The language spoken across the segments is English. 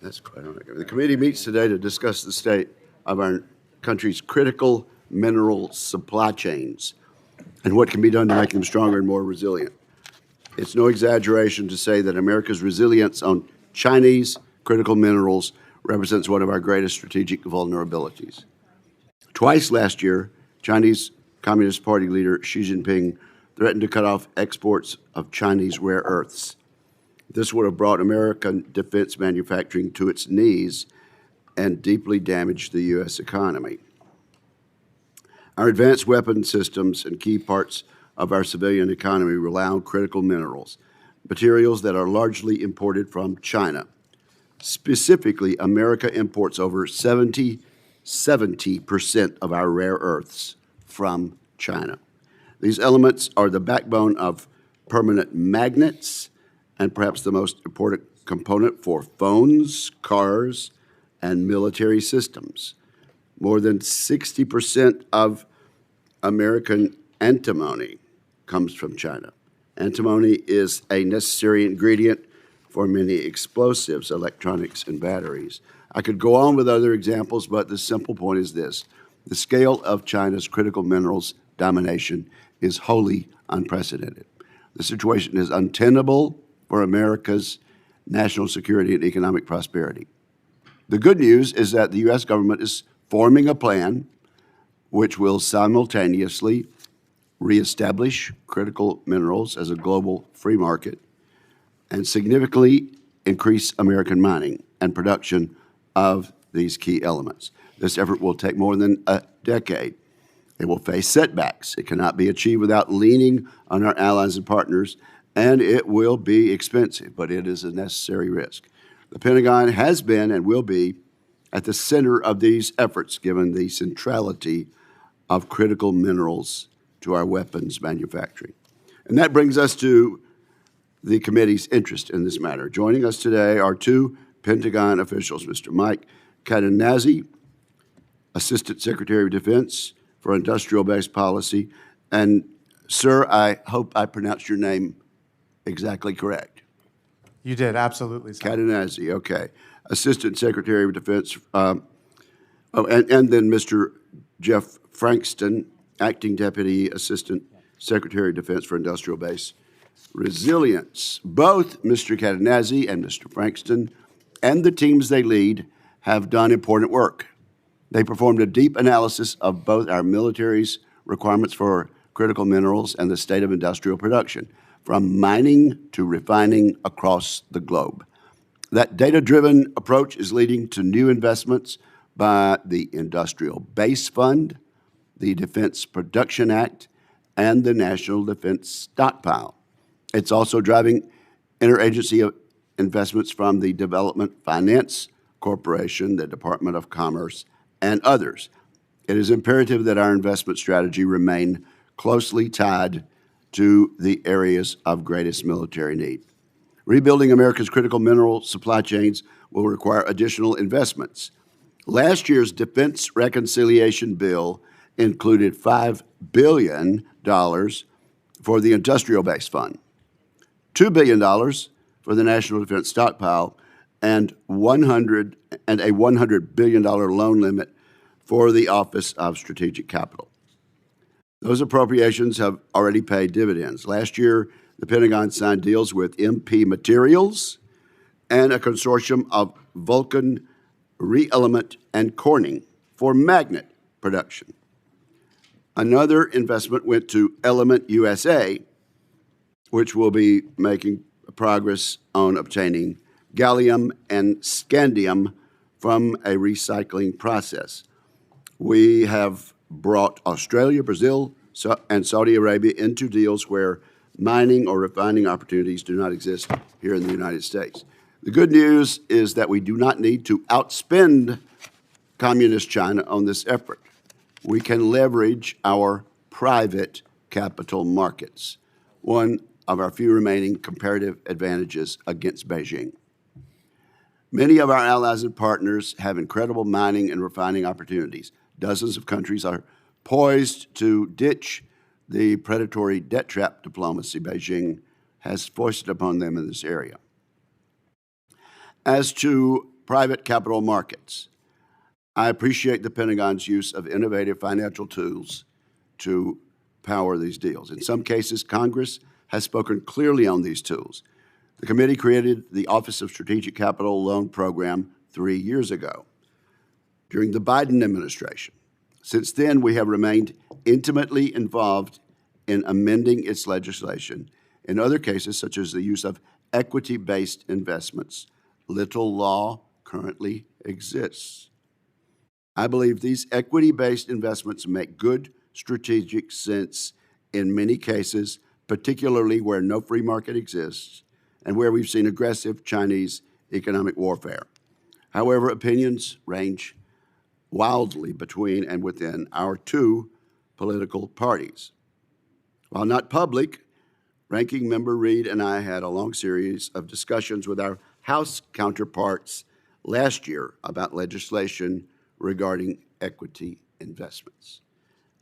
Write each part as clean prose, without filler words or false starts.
That's quite all right. The committee meets today to discuss the state of our country's critical mineral supply chains and what can be done to make them stronger and more resilient. It's no exaggeration to say that America's resilience on Chinese critical minerals represents one of our greatest strategic vulnerabilities. Twice last year, Chinese Communist Party leader Xi Jinping threatened to cut off exports of Chinese rare earths. This would have brought American defense manufacturing to its knees and deeply damaged the U.S. economy. Our advanced weapon systems and key parts of our civilian economy rely on critical minerals, materials that are largely imported from China. Specifically, America imports over 70% of our rare earths from China. These elements are the backbone of permanent magnets and perhaps the most important component for phones, cars, and military systems. More than 60% of American antimony comes from China. Antimony is a necessary ingredient for many explosives, electronics, and batteries. I could go on with other examples, but the simple point is this: the scale of China's critical minerals domination is wholly unprecedented. The situation is untenable for America's national security and economic prosperity. The good news is that the U.S. government is forming a plan which will simultaneously reestablish critical minerals as a global free market and significantly increase American mining and production of these key elements. This effort will take more than a decade. It will face setbacks. It cannot be achieved without leaning on our allies and partners, and it will be expensive, but it is a necessary risk. The Pentagon has been and will be at the center of these efforts, given the centrality of critical minerals to our weapons manufacturing. And that brings us to the committee's interest in this matter. Joining us today are two Pentagon officials, Mr. Mike Cadenazzi, Assistant Secretary of Defense for Industrial-Based Policy, and sir, I hope I pronounced your name exactly correct. You did, absolutely. Cadenazzi, okay. Assistant Secretary of Defense, and then Mr. Jeff Frankston, Acting Deputy Assistant Secretary of Defense for Industrial Base Resilience. Both Mr. Cadenazzi and Mr. Frankston and the teams they lead have done important work. They performed a deep analysis of both our military's requirements for critical minerals and the state of industrial production, from mining to refining across the globe. That data-driven approach is leading to new investments by the Industrial Base Fund, the Defense Production Act, and the National Defense Stockpile. It's also driving interagency investments from the Development Finance Corporation, the Department of Commerce, and others. It is imperative that our investment strategy remain closely tied to the areas of greatest military need. Rebuilding America's critical mineral supply chains will require additional investments. Last year's Defense Reconciliation Bill included $5 billion for the Industrial Base Fund, $2 billion for the National Defense Stockpile, and a $100 billion loan limit for the Office of Strategic Capital. Those appropriations have already paid dividends. Last year, the Pentagon signed deals with MP Materials and a consortium of Vulcan, ReElement, and Corning for magnet production. Another investment went to Element USA, which will be making progress on obtaining gallium and scandium from a recycling process. We have brought Australia, Brazil, and Saudi Arabia into deals where mining or refining opportunities do not exist here in the United States. The good news is that we do not need to outspend Communist China on this effort. We can leverage our private capital markets, one of our few remaining comparative advantages against Beijing. Many of our allies and partners have incredible mining and refining opportunities. Dozens of countries are poised to ditch the predatory debt trap diplomacy Beijing has foisted upon them in this area. As to private capital markets, I appreciate the Pentagon's use of innovative financial tools to power these deals. In some cases, Congress has spoken clearly on these tools. The committee created the Office of Strategic Capital Loan Program 3 years ago during the Biden administration. Since then, we have remained intimately involved in amending its legislation. In other cases, such as the use of equity-based investments, little law currently exists. I believe these equity-based investments make good strategic sense in many cases, particularly where no free market exists and where we've seen aggressive Chinese economic warfare. However, opinions range wildly between and within our two political parties. While not public, Ranking Member Reid and I had a long series of discussions with our House counterparts last year about legislation regarding equity investments.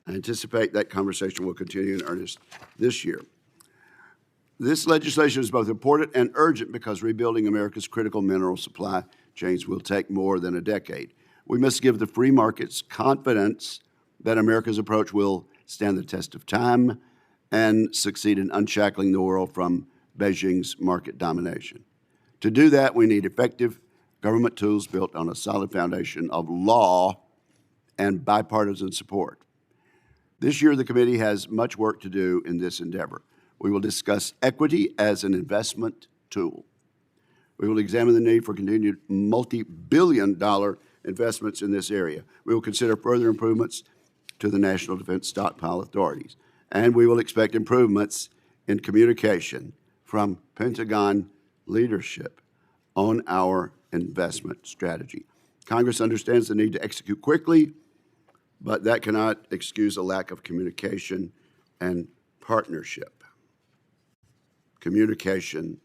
I anticipate that conversation will continue in earnest this year. This legislation is both important and urgent because rebuilding America's critical mineral supply chains will take more than a decade. We must give the free markets confidence that America's approach will stand the test of time and succeed in unshackling the world from Beijing's market domination. To do that, we need effective government tools built on a solid foundation of law and bipartisan support. This year, the committee has much work to do in this endeavor. We will discuss equity as an investment tool. We will examine the need for continued multi-billion-dollar investments in this area. We will consider further improvements to the National Defense Stockpile authorities, and we will expect improvements in communication from Pentagon leadership on our investment strategy. Congress understands the need to execute quickly, but that cannot excuse a lack of communication and partnership. Communication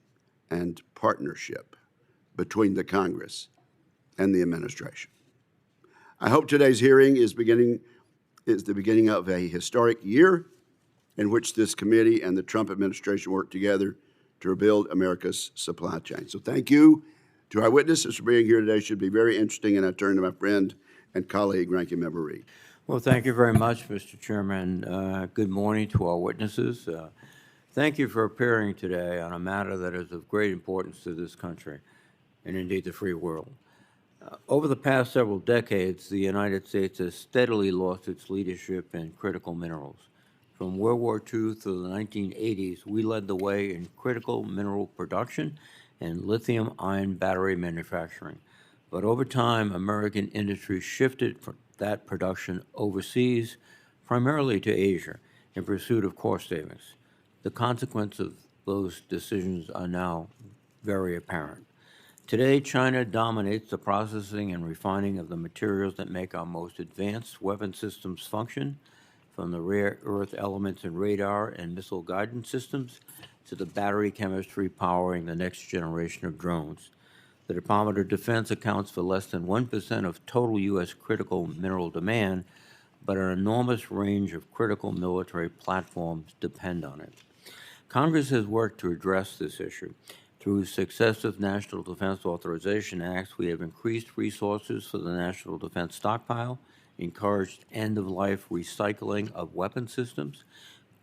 and partnership between the Congress and the administration. I hope today's hearing is the beginning of a historic year in which this committee and the Trump administration work together to rebuild America's supply chain. So thank you to our witnesses for being here today. It should be very interesting, and I turn to my friend and colleague, Ranking Member Reid. Well, thank you very much, Mr. Chairman. Good morning to our witnesses. Thank you for appearing today on a matter that is of great importance to this country and indeed the free world. Over the past several decades, the United States has steadily lost its leadership in critical minerals. From World War II through the 1980s, we led the way in critical mineral production and lithium-ion battery manufacturing. But over time, American industry shifted that production overseas, primarily to Asia, in pursuit of cost savings. The consequences of those decisions are now very apparent. Today, China dominates the processing and refining of the materials that make our most advanced weapon systems function, from the rare earth elements in radar and missile guidance systems to the battery chemistry powering the next generation of drones. The Department of Defense accounts for less than 1% of total U.S. critical mineral demand, but an enormous range of critical military platforms depend on it. Congress has worked to address this issue. Through successive National Defense Authorization Acts, we have increased resources for the National Defense Stockpile, encouraged end-of-life recycling of weapon systems,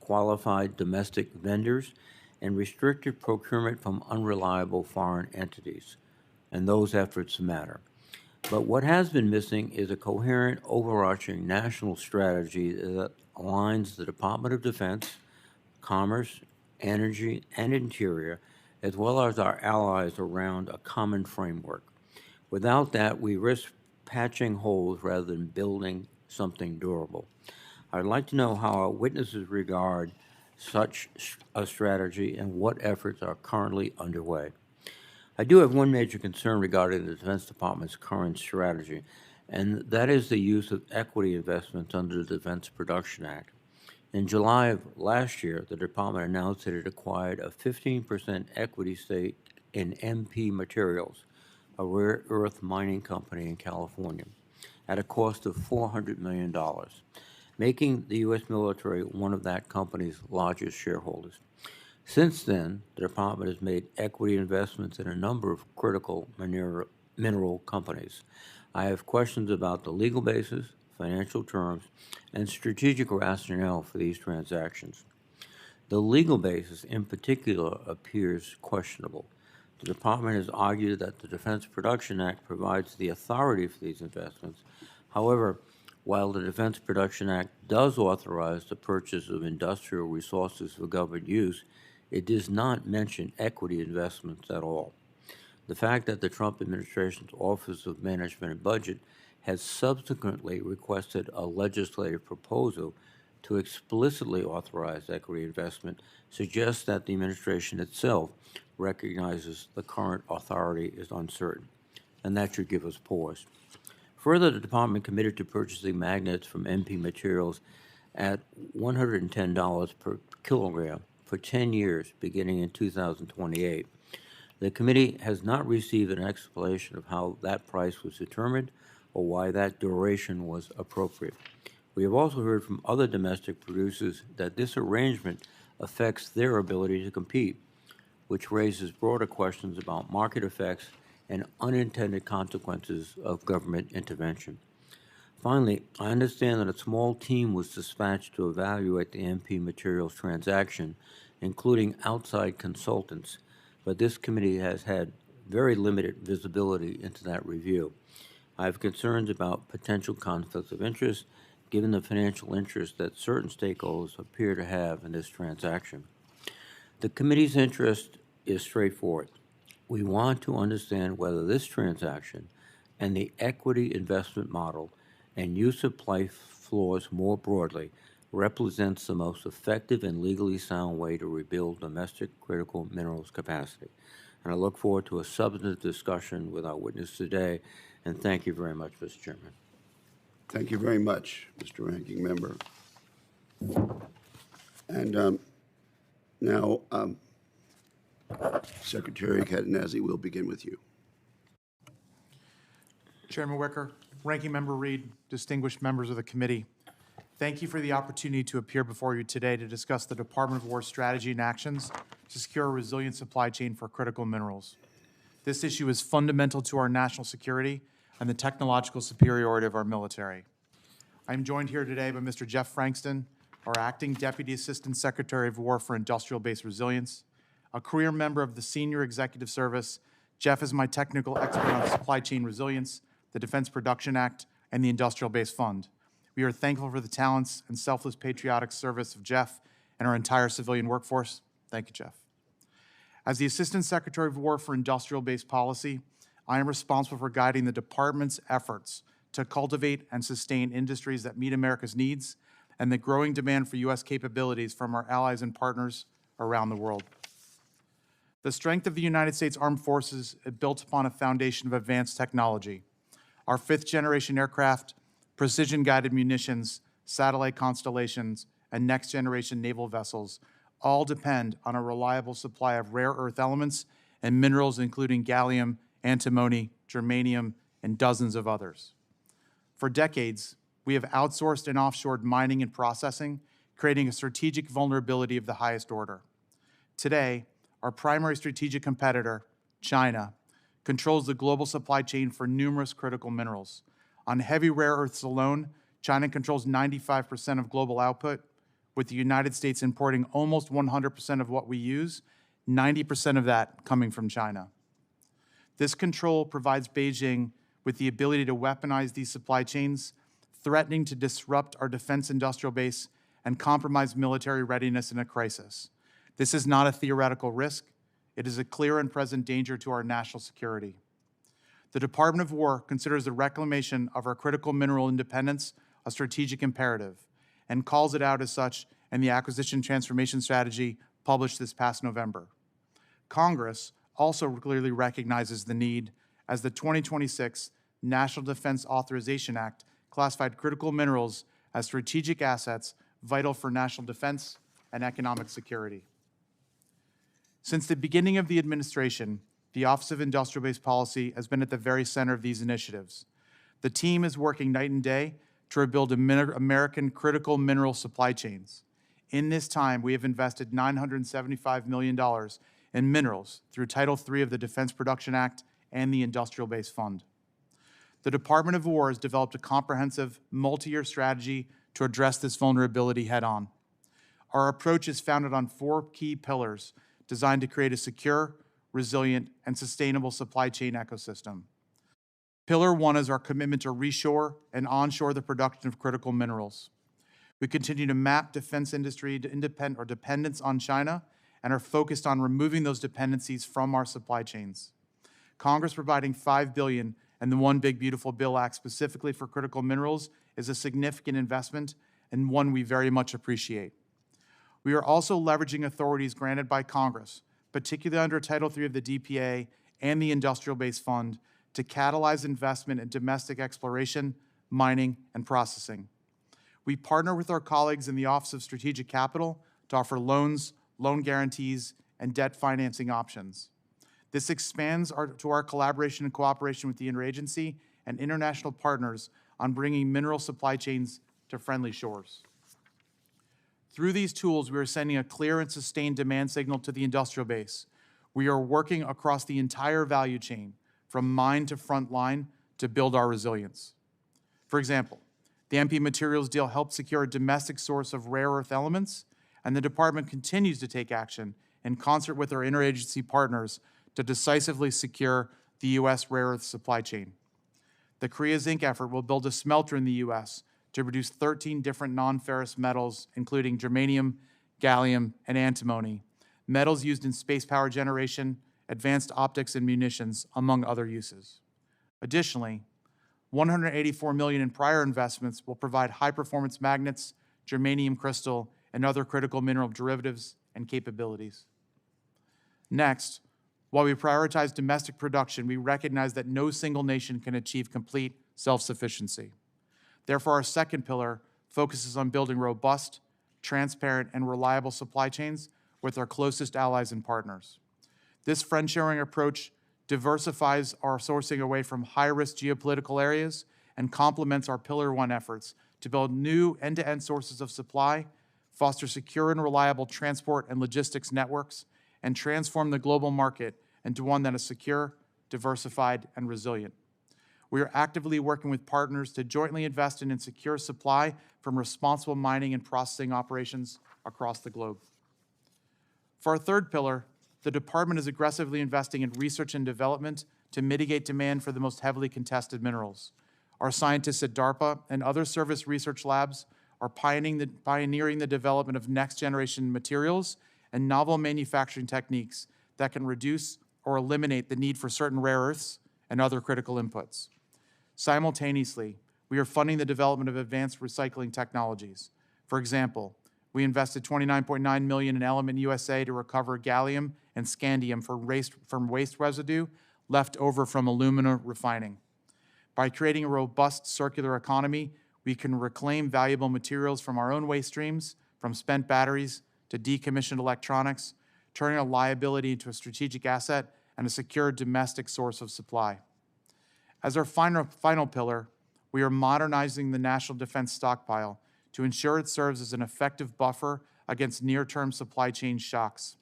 qualified domestic vendors, and restricted procurement from unreliable foreign entities. And those efforts matter. But what has been missing is a coherent, overarching national strategy that aligns the Department of Defense, Commerce, Energy, and Interior, as well as our allies around a common framework. Without that, we risk patching holes rather than building something durable. I'd like to know how our witnesses regard such a strategy and what efforts are currently underway. I do have one major concern regarding the Defense Department's current strategy, and that is the use of equity investments under the Defense Production Act. In July of last year, the department announced that it acquired a 15% equity stake in MP Materials, a rare earth mining company in California, at a cost of $400 million, making the U.S. military one of that company's largest shareholders. Since then, the department has made equity investments in a number of critical mineral companies. I have questions about the legal basis, financial terms, and strategic rationale for these transactions. The legal basis, in particular, appears questionable. The department has argued that the Defense Production Act provides the authority for these investments. However, while the Defense Production Act does authorize the purchase of industrial resources for government use, it does not mention equity investments at all. The fact that the Trump administration's Office of Management and Budget has subsequently requested a legislative proposal to explicitly authorize equity investment suggests that the administration itself recognizes the current authority is uncertain, and that should give us pause. Further, the department committed to purchasing magnets from MP Materials at $110 per kilogram for 10 years, beginning in 2028. The committee has not received an explanation of how that price was determined or why that duration was appropriate. We have also heard from other domestic producers that this arrangement affects their ability to compete, which raises broader questions about market effects and unintended consequences of government intervention. Finally, I understand that a small team was dispatched to evaluate the MP Materials transaction, including outside consultants, but this committee has had very limited visibility into that review. I have concerns about potential conflicts of interest given the financial interest that certain stakeholders appear to have in this transaction. The committee's interest is straightforward. We want to understand whether this transaction and the equity investment model and use of play floors more broadly represents the most effective and legally sound way to rebuild domestic critical minerals capacity. And I look forward to a substantive discussion with our witness today, and thank you very much, Mr. Chairman. Thank you very much, Mr. Ranking Member. And now, Secretary Cadenazzi, we'll begin with you. Chairman Wicker, Ranking Member Reed, distinguished members of the committee, thank you for the opportunity to appear before you today to discuss the Department of War's strategy and actions to secure a resilient supply chain for critical minerals. This issue is fundamental to our national security and the technological superiority of our military. I am joined here today by Mr. Jeff Frankston, our Acting Deputy Assistant Secretary of War for Industrial Base Resilience. A career member of the Senior Executive Service, Jeff is my technical expert on supply chain resilience, the Defense Production Act, and the Industrial Base Fund. We are thankful for the talents and selfless patriotic service of Jeff and our entire civilian workforce. Thank you, Jeff. As the Assistant Secretary of War for Industrial Base Policy, I am responsible for guiding the department's efforts to cultivate and sustain industries that meet America's needs and the growing demand for U.S. capabilities from our allies and partners around the world. The strength of the United States Armed Forces is built upon a foundation of advanced technology. Our fifth-generation aircraft, precision-guided munitions, satellite constellations, and next-generation naval vessels all depend on a reliable supply of rare earth elements and minerals including gallium, antimony, germanium, and dozens of others. For decades, we have outsourced and offshored mining and processing, creating a strategic vulnerability of the highest order. Today, our primary strategic competitor, China, controls the global supply chain for numerous critical minerals. On heavy rare earths alone, China controls 95% of global output, with the United States importing almost 100% of what we use, 90% of that coming from China. This control provides Beijing with the ability to weaponize these supply chains, threatening to disrupt our defense industrial base and compromise military readiness in a crisis. This is not a theoretical risk. It is a clear and present danger to our national security. The Department of War considers the reclamation of our critical mineral independence a strategic imperative and calls it out as such in the Acquisition Transformation Strategy published this past November. Congress also clearly recognizes the need as the 2026 National Defense Authorization Act classified critical minerals as strategic assets vital for national defense and economic security. Since the beginning of the administration, the Office of Industrial Base Policy has been at the very center of these initiatives. The team is working night and day to rebuild American critical mineral supply chains. In this time, we have invested $975 million in minerals through Title III of the Defense Production Act and the Industrial Base Fund. The Department of War has developed a comprehensive, multi-year strategy to address this vulnerability head-on. Our approach is founded on 4 key pillars designed to create a secure, resilient, and sustainable supply chain ecosystem. Pillar 1 is our commitment to reshore and onshore the production of critical minerals. We continue to map defense industry dependence on China and are focused on removing those dependencies from our supply chains. Congress providing $5 billion and the One Big Beautiful Bill Act specifically for critical minerals is a significant investment and one we very much appreciate. We are also leveraging authorities granted by Congress, particularly under Title III of the DPA and the Industrial Base Fund, to catalyze investment in domestic exploration, mining, and processing. We partner with our colleagues in the Office of Strategic Capital to offer loans, loan guarantees, and debt financing options. This expands our collaboration and cooperation with the interagency and international partners on bringing mineral supply chains to friendly shores. Through these tools, we are sending a clear and sustained demand signal to the industrial base. We are working across the entire value chain, from mine to front line, to build our resilience. For example, the MP Materials deal helped secure a domestic source of rare earth elements, and the Department continues to take action in concert with our interagency partners to decisively secure the U.S. rare earth supply chain. The Korea Zinc effort will build a smelter in the U.S. to produce 13 different non-ferrous metals, including germanium, gallium, and antimony, metals used in space power generation, advanced optics and munitions, among other uses. Additionally, $184 million in prior investments will provide high-performance magnets, germanium crystal, and other critical mineral derivatives and capabilities. Next, while we prioritize domestic production, we recognize that no single nation can achieve complete self-sufficiency. Therefore, our second pillar focuses on building robust, transparent, and reliable supply chains with our closest allies and partners. This friend-sharing approach diversifies our sourcing away from high-risk geopolitical areas and complements our Pillar 1 efforts to build new end-to-end sources of supply, foster secure and reliable transport and logistics networks, and transform the global market into one that is secure, diversified, and resilient. We are actively working with partners to jointly invest in and secure supply from responsible mining and processing operations across the globe. For our third pillar, the Department is aggressively investing in research and development to mitigate demand for the most heavily contested minerals. Our scientists at DARPA and other service research labs are pioneering the development of next-generation materials and novel manufacturing techniques that can reduce or eliminate the need for certain rare earths and other critical inputs. Simultaneously, we are funding the development of advanced recycling technologies. For example, we invested $29.9 million in Element USA to recover gallium and scandium from waste residue left over from alumina refining. By creating a robust circular economy, we can reclaim valuable materials from our own waste streams, from spent batteries to decommissioned electronics, turning a liability into a strategic asset and a secure domestic source of supply. As our final pillar, we are modernizing the national defense stockpile to ensure it serves as an effective buffer against near-term supply chain shocks.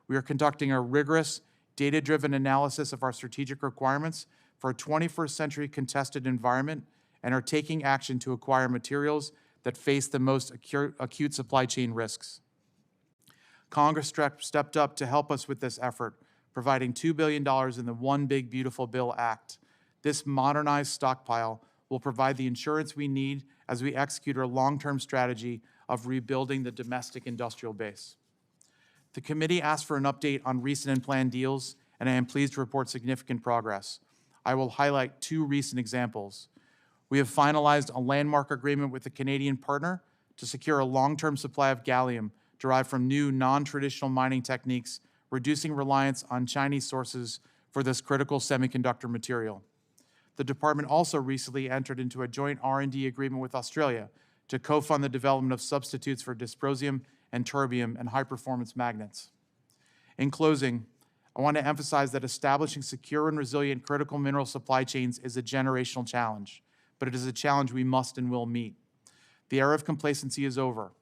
We are conducting a rigorous, data-driven analysis of our strategic requirements for a 21st century contested environment and are taking action to acquire materials that face the most acute supply chain risks. Congress stepped up to help us with this effort, providing $2 billion in the One Big Beautiful Bill Act. This modernized stockpile will provide the insurance we need as we execute our long-term strategy of rebuilding the domestic industrial base. The committee asked for an update on recent and planned deals, and I am pleased to report significant progress. I will highlight 2 recent examples. We have finalized a landmark agreement with a Canadian partner to secure a long-term supply of gallium derived from new non-traditional mining techniques, reducing reliance on Chinese sources for this critical semiconductor material. The Department also recently entered into a joint R&D agreement with Australia to co-fund the development of substitutes for dysprosium and terbium and high-performance magnets. In closing, I want to emphasize that establishing secure and resilient critical mineral supply chains is a generational challenge, but it is a challenge we must and will meet. The era of complacency is over.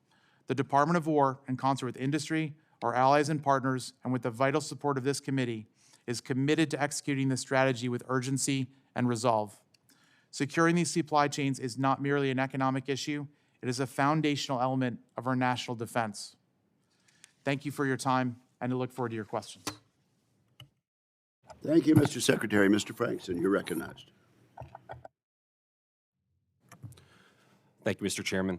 The Department of War, in concert with industry, our allies and partners, and with the vital support of this committee, is committed to executing this strategy with urgency and resolve. Securing these supply chains is not merely an economic issue, it is a foundational element of our national defense. Thank you for your time, and I look forward to your questions. Thank you, Mr. Secretary. Mr. Frankston, you're recognized. Thank you, Mr. Chairman.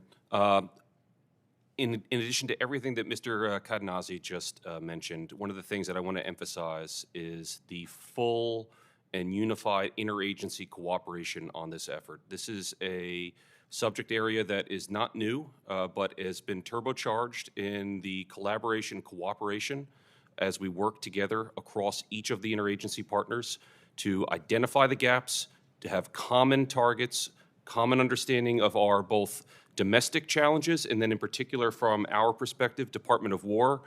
In addition to everything that Mr. Cadenazzi just mentioned, one of the things that I want to emphasize is the full and unified interagency cooperation on this effort. This is a subject area that is not new, but has been turbocharged in the collaboration, cooperation as we work together across each of the interagency partners to identify the gaps, to have common targets, common understanding of our both domestic challenges, and then in particular from our perspective, Department of War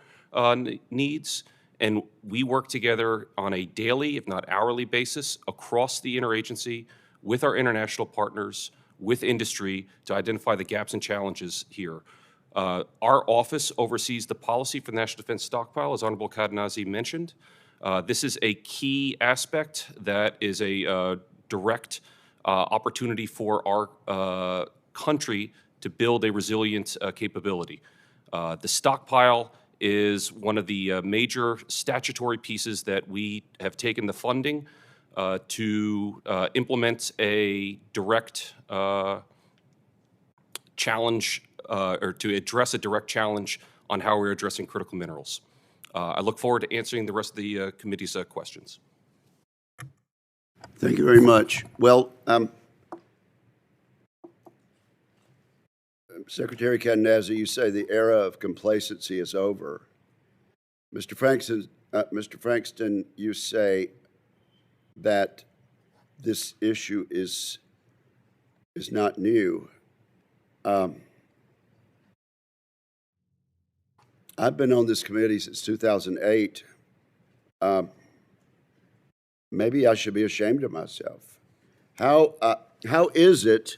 needs. And we work together on a daily, if not hourly basis across the interagency with our international partners, with industry to identify the gaps and challenges here. Our office oversees the policy for the National Defense Stockpile, as Honorable Cadenazzi mentioned. This is a key aspect that is a direct opportunity for our country to build a resilient capability. The stockpile is one of the major statutory pieces that we have taken the funding to implement a direct challenge or to address a direct challenge on how we're addressing critical minerals. I look forward to answering the rest of the committee's questions. Thank you very much. Well, Secretary Cadenazzi, you say the era of complacency is over. Mr. Frankston, you say that this issue is not new. I've been on this committee since 2008. Maybe I should be ashamed of myself. How is it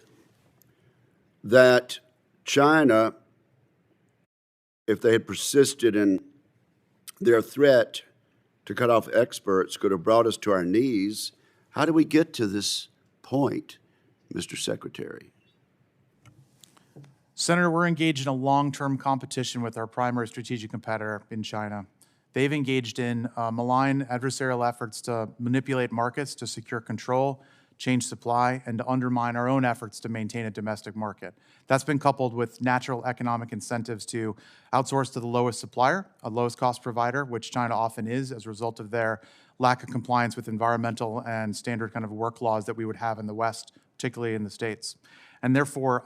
that China, if they had persisted in their threat to cut off exports, could have brought us to our knees? How do we get to this point, Mr. Secretary? Senator, we're engaged in a long-term competition with our primary strategic competitor in China. They've engaged in malign adversarial efforts to manipulate markets to secure control, change supply, and to undermine our own efforts to maintain a domestic market. That's been coupled with natural economic incentives to outsource to the lowest supplier, a lowest cost provider, which China often is as a result of their lack of compliance with environmental and standard kind of work laws that we would have in the West, particularly in the States. And therefore,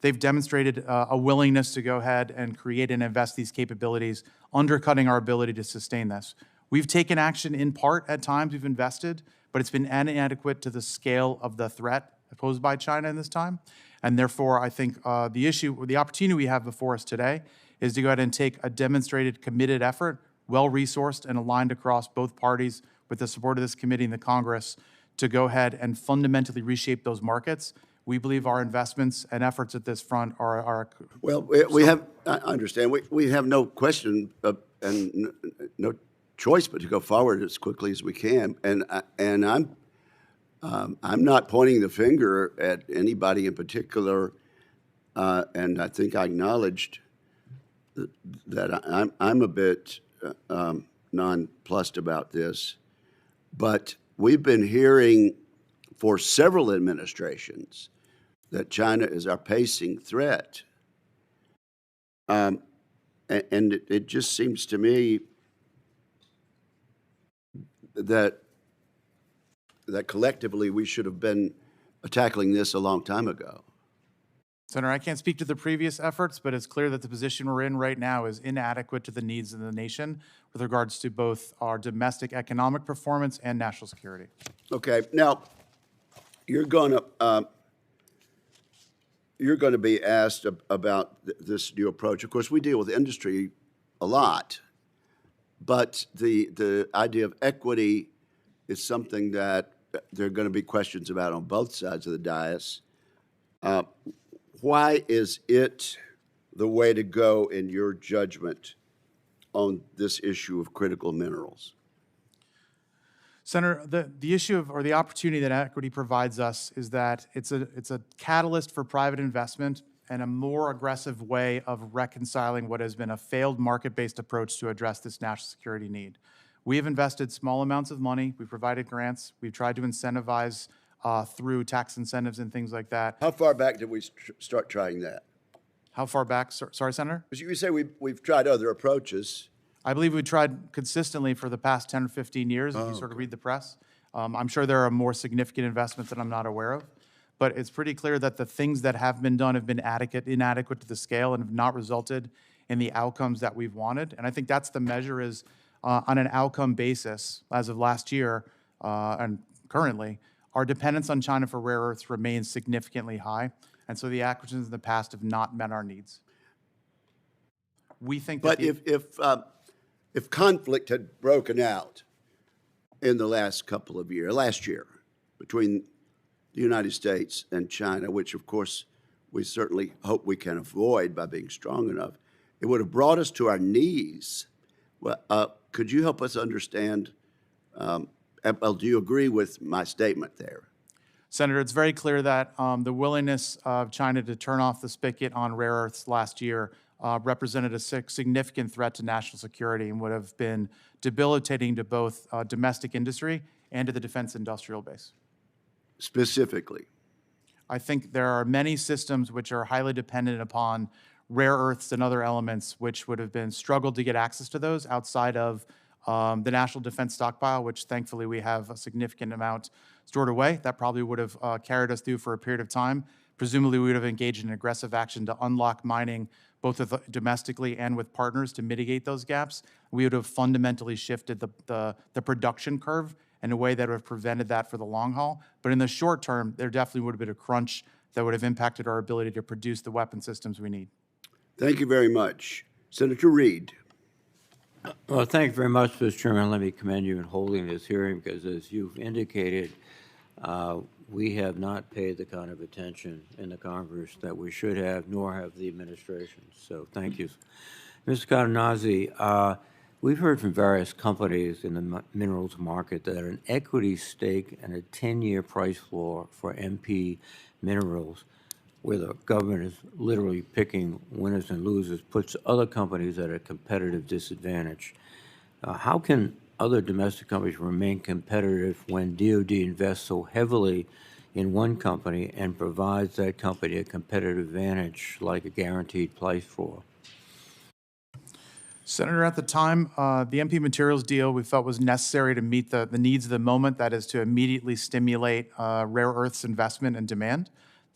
they've demonstrated a willingness to go ahead and create and invest these capabilities, undercutting our ability to sustain this. We've taken action in part at times, we've invested, but it's been inadequate to the scale of the threat posed by China in this time. And therefore, I think the opportunity we have before us today is to go ahead and take a demonstrated, committed effort, well-resourced and aligned across both parties with the support of this committee and the Congress to go ahead and fundamentally reshape those markets. We believe our investments and efforts at this front are Well, we have, I understand, we have no question and no choice but to go forward as quickly as we can. And I'm not pointing the finger at anybody in particular, and I think I acknowledged that I'm a bit nonplussed about this. But we've been hearing for several administrations that China is our pacing threat. And it just seems to me that collectively we should have been tackling this a long time ago. Senator, I can't speak to the previous efforts, but it's clear that the position we're in right now is inadequate to the needs of the nation with regards to both our domestic economic performance and national security. Okay, now you're going to be asked about this new approach. Of course, we deal with industry a lot, but the idea of equity is something that there are going to be questions about on both sides of the dais. Why is it the way to go in your judgment on this issue of critical minerals? Senator, the issue of, or the opportunity that equity provides us is that it's a catalyst for private investment and a more aggressive way of reconciling what has been a failed market-based approach to address this national security need. We have invested small amounts of money. We've provided grants. We've tried to incentivize through tax incentives and things like that. How far back did we start trying that? How far back? Sorry, Senator? Because you say we've tried other approaches. I believe we tried consistently for the past 10 or 15 years, if you sort of read the press. I'm sure there are more significant investments that I'm not aware of, but it's pretty clear that the things that have been done have been inadequate to the scale and have not resulted in the outcomes that we've wanted. And I think that's the measure is on an outcome basis, as of last year and currently, our dependence on China for rare earths remains significantly high. And so the acquisitions in the past have not met our needs. We think that But if conflict had broken out in the last year, between the United States and China, which of course we certainly hope we can avoid by being strong enough, it would have brought us to our knees. Well, could you help us understand, do you agree with my statement there? Senator, it's very clear that the willingness of China to turn off the spigot on rare earths last year represented a significant threat to national security and would have been debilitating to both domestic industry and to the defense industrial base. Specifically? I think there are many systems which are highly dependent upon rare earths and other elements which would have been struggled to get access to those outside of the National Defense Stockpile, which thankfully we have a significant amount stored away. That probably would have carried us through for a period of time. Presumably, we would have engaged in aggressive action to unlock mining, both domestically and with partners, to mitigate those gaps. We would have fundamentally shifted the production curve in a way that would have prevented that for the long haul. But in the short term, there definitely would have been a crunch that would have impacted our ability to produce the weapon systems we need. Thank you very much. Senator Reid. Well, thank you very much, Mr. Chairman. Let me commend you in holding this hearing because, as you've indicated, we have not paid the kind of attention in the Congress that we should have, nor have the administration. So thank you. Mr. Cadenazzi, we've heard from various companies in the minerals market that an equity stake and a 10-year price floor for MP Minerals, where the government is literally picking winners and losers, puts other companies at a competitive disadvantage. How can other domestic companies remain competitive when DOD invests so heavily in one company and provides that company a competitive advantage like a guaranteed price floor? Senator, at the time, the MP Materials deal we felt was necessary to meet the needs of the moment, that is to immediately stimulate rare earths investment and demand.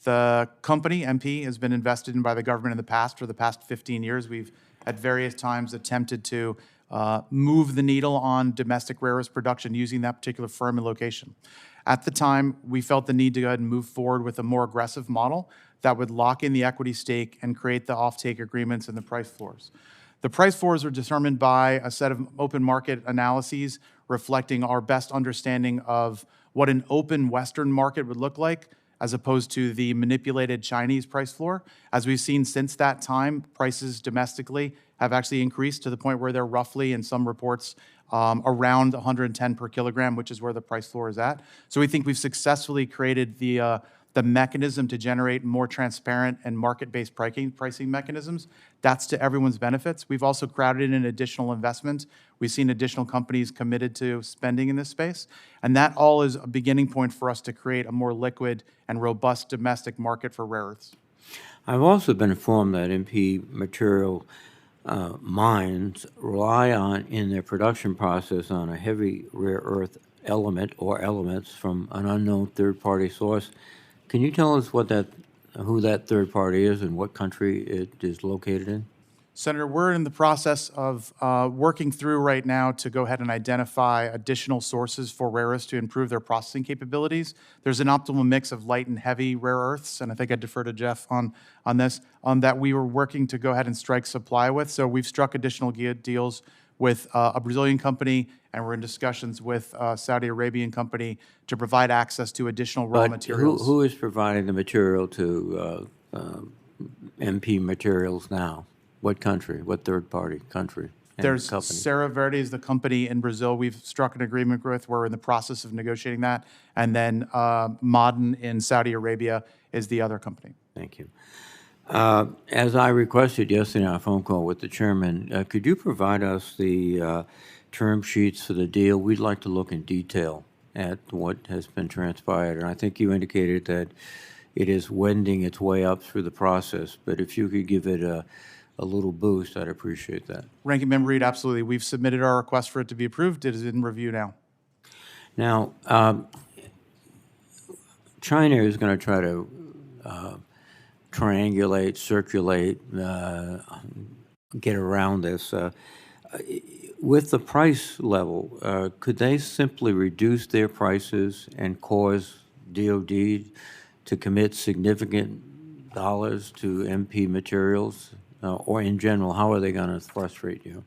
The company, MP, has been invested in by the government in the past. For the past 15 years, we've at various times attempted to move the needle on domestic rare earths production using that particular firm and location. At the time, we felt the need to go ahead and move forward with a more aggressive model that would lock in the equity stake and create the offtake agreements and the price floors. The price floors were determined by a set of open market analyses reflecting our best understanding of what an open Western market would look like, as opposed to the manipulated Chinese price floor. As we've seen since that time, prices domestically have actually increased to the point where they're roughly, in some reports, around 110 per kilogram, which is where the price floor is at. So we think we've successfully created the mechanism to generate more transparent and market-based pricing mechanisms. That's to everyone's benefits. We've also crowded in additional investment. We've seen additional companies committed to spending in this space. And that all is a beginning point for us to create a more liquid and robust domestic market for rare earths. I've also been informed that MP Material mines rely on, in their production process, on a heavy rare earth element or elements from an unknown third-party source. Can you tell us who that third party is and what country it is located in? Senator, we're in the process of working through right now to go ahead and identify additional sources for rare earths to improve their processing capabilities. There's an optimal mix of light and heavy rare earths, and I think I'd defer to Jeff on this, that we were working to go ahead and strike supply with. So we've struck additional deals with a Brazilian company, and we're in discussions with a Saudi Arabian company to provide access to additional raw materials. Who is providing the material to MP Materials now? What country? What third-party country and There's company? Serra Verde is the company in Brazil we've struck an agreement with. We're in the process of negotiating that. And then Ma'aden in Saudi Arabia is the other company. Thank you. As I requested yesterday on a phone call with the chairman, could you provide us the term sheets for the deal? We'd like to look in detail at what has been transpired. And I think you indicated that it is wending its way up through the process. But if you could give it a little boost, I'd appreciate that. Ranking Member Reed, absolutely. We've submitted our request for it to be approved. It is in review now. Now, China is going to try to triangulate, circulate, get around this. With the price level, could they simply reduce their prices and cause DOD to commit significant dollars to MP Materials? Or in general, how are they going to frustrate you?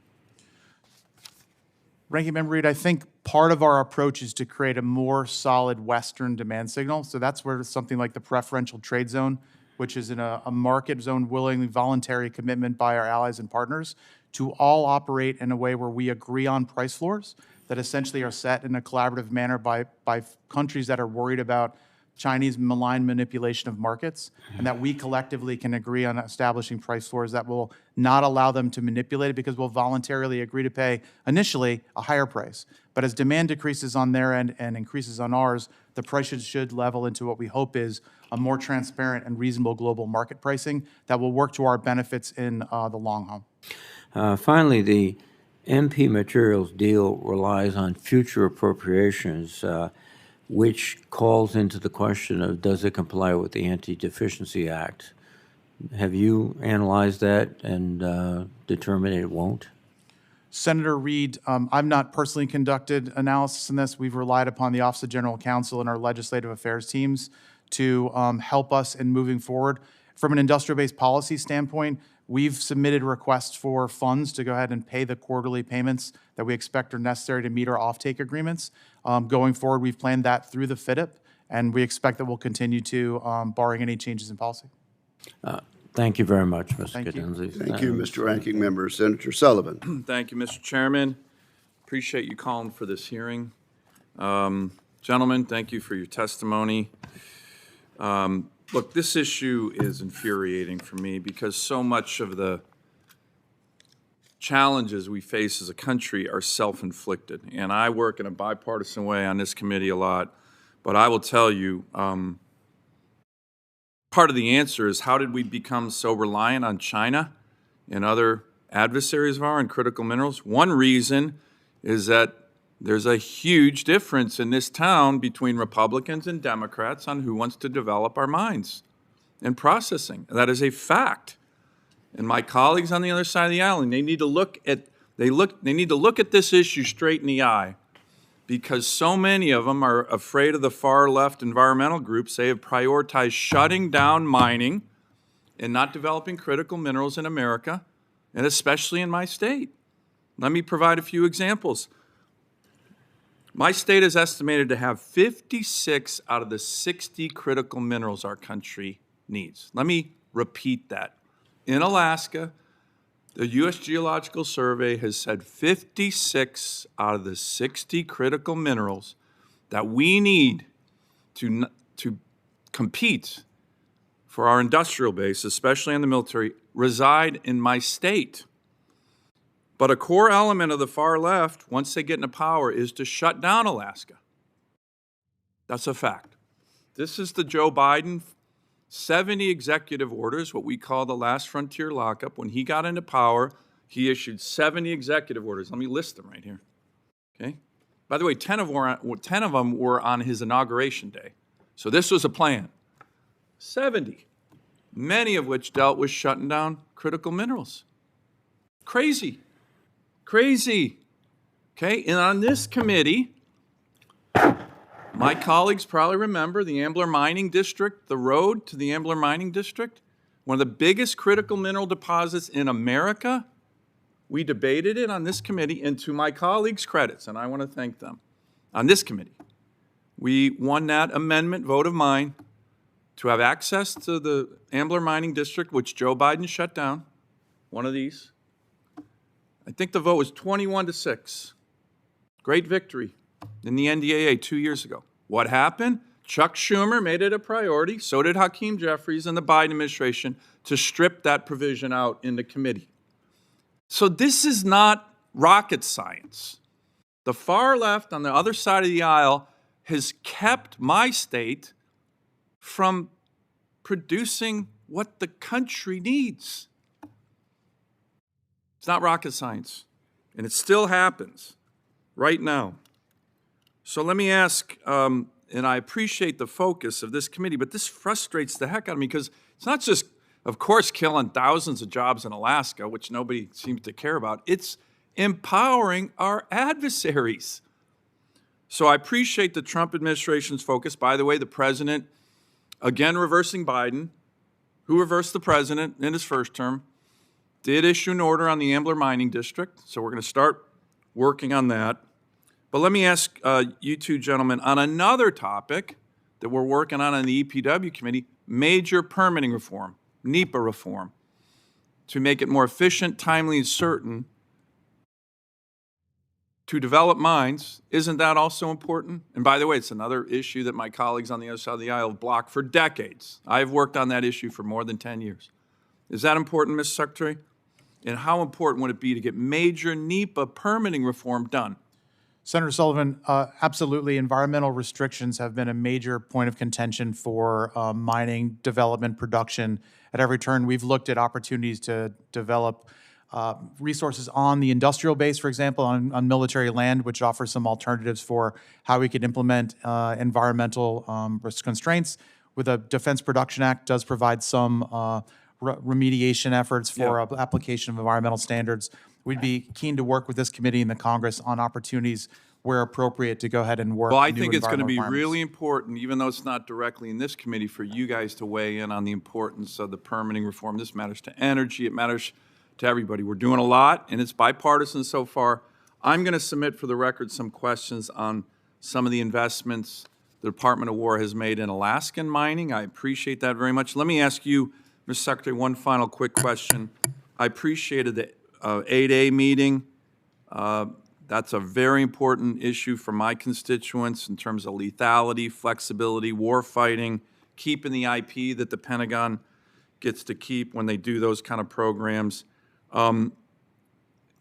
Ranking Member Reed, I think part of our approach is to create a more solid Western demand signal. So that's where something like the preferential trade zone, which is in a market zone, willingly voluntary commitment by our allies and partners to all operate in a way where we agree on price floors that essentially are set in a collaborative manner by countries that are worried about Chinese malign manipulation of markets, and that we collectively can agree on establishing price floors that will not allow them to manipulate it, because we'll voluntarily agree to pay initially a higher price. But as demand decreases on their end and increases on ours, the prices should level into what we hope is a more transparent and reasonable global market pricing that will work to our benefits in the long haul. Finally, the MP Materials deal relies on future appropriations, which calls into the question of, does it comply with the Anti-Deficiency Act? Have you analyzed that and determined it won't? Senator Reed, I've not personally conducted analysis in this. We've relied upon the Office of General Counsel and our legislative affairs teams to help us in moving forward. From an industrial-based policy standpoint, we've submitted requests for funds to go ahead and pay the quarterly payments that we expect are necessary to meet our offtake agreements. Going forward, we've planned that through the FIDIP, and we expect that we'll continue to, barring any changes in policy. Thank you very much, Mr. Thank you. Cadenazzi. Thank you, Mr. Ranking Member. Senator Sullivan. Thank you, Mr. Chairman. Appreciate you calling for this hearing. Gentlemen, thank you for your testimony. Look, this issue is infuriating for me because so much of the challenges we face as a country are self-inflicted. And I work in a bipartisan way on this committee a lot, but I will tell you, part of the answer is, how did we become so reliant on China and other adversaries of ours in critical minerals? One reason is that there's a huge difference in this town between Republicans and Democrats on who wants to develop our mines and processing. That is a fact. And my colleagues on the other side of the aisle, they need to look at this issue straight in the eye, because so many of them are afraid of the far left environmental groups. They have prioritized shutting down mining and not developing critical minerals in America, and especially in my state. Let me provide a few examples. My state is estimated to have 56 out of the 60 critical minerals our country needs. Let me repeat that. In Alaska, the U.S. Geological Survey has said 56 out of the 60 critical minerals that we need to compete for our industrial base, especially in the military, reside in my state. But a core element of the far left, once they get into power, is to shut down Alaska. That's a fact. This is the Joe Biden 70 executive orders, what we call the last frontier lockup. When he got into power, he issued 70 executive orders. Let me list them right here. Okay? By the way, 10 of them were on his inauguration day. So this was a plan. 70, many of which dealt with shutting down critical minerals. Crazy. Crazy. Okay, and on this committee, my colleagues probably remember the Ambler Mining District, the road to the Ambler Mining District, one of the biggest critical mineral deposits in America. We debated it on this committee, and to my colleagues' credits, and I want to thank them, on this committee, we won that amendment vote of mine to have access to the Ambler Mining District, which Joe Biden shut down, one of these. I think the vote was 21-6. Great victory in the NDAA 2 years ago. What happened? Chuck Schumer made it a priority, so did Hakeem Jeffries and the Biden administration, to strip that provision out in the committee. So this is not rocket science. The far left on the other side of the aisle has kept my state from producing what the country needs. It's not rocket science, and it still happens right now. So let me ask, and I appreciate the focus of this committee, but this frustrates the heck out of me because it's not just, of course, killing thousands of jobs in Alaska, which nobody seems to care about. It's empowering our adversaries. So I appreciate the Trump administration's focus. By the way, the president, again reversing Biden, who reversed the president in his first term, did issue an order on the Ambler Mining District. So we're going to start working on that. But let me ask you two gentlemen on another topic that we're working on in the EPW committee, major permitting reform, NEPA reform, to make it more efficient, timely, and certain to develop mines. Isn't that also important? And by the way, it's another issue that my colleagues on the other side of the aisle have blocked for decades. I've worked on that issue for more than 10 years. Is that important, Mr. Secretary? And how important would it be to get major NEPA permitting reform done? Senator Sullivan, absolutely. Environmental restrictions have been a major point of contention for mining, development, production. At every turn, we've looked at opportunities to develop resources on the industrial base, for example, on military land, which offers some alternatives for how we could implement environmental constraints. With the Defense Production Act, does provide some remediation efforts for application of environmental standards. We'd be keen to work with this committee and the Congress on opportunities where appropriate to go ahead and work. Well, I new think it's going to be environmental really requirements. important, even though it's not directly in this committee, for you guys to weigh in on the importance of the permitting reform. This matters to energy. It matters to everybody. We're doing a lot, and it's bipartisan so far. I'm going to submit for the record some questions on some of the investments the Department of War has made in Alaskan mining. I appreciate that very much. Let me ask you, Mr. Secretary, one final quick question. I appreciated the 8A meeting. That's a very important issue for my constituents in terms of lethality, flexibility, war fighting, keeping the IP that the Pentagon gets to keep when they do those kind of programs.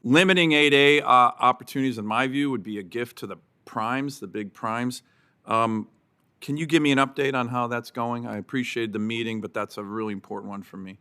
Limiting 8A opportunities, in my view, would be a gift to the primes, the big primes. Can you give me an update on how that's going? I appreciated the meeting, but that's a really important one for me.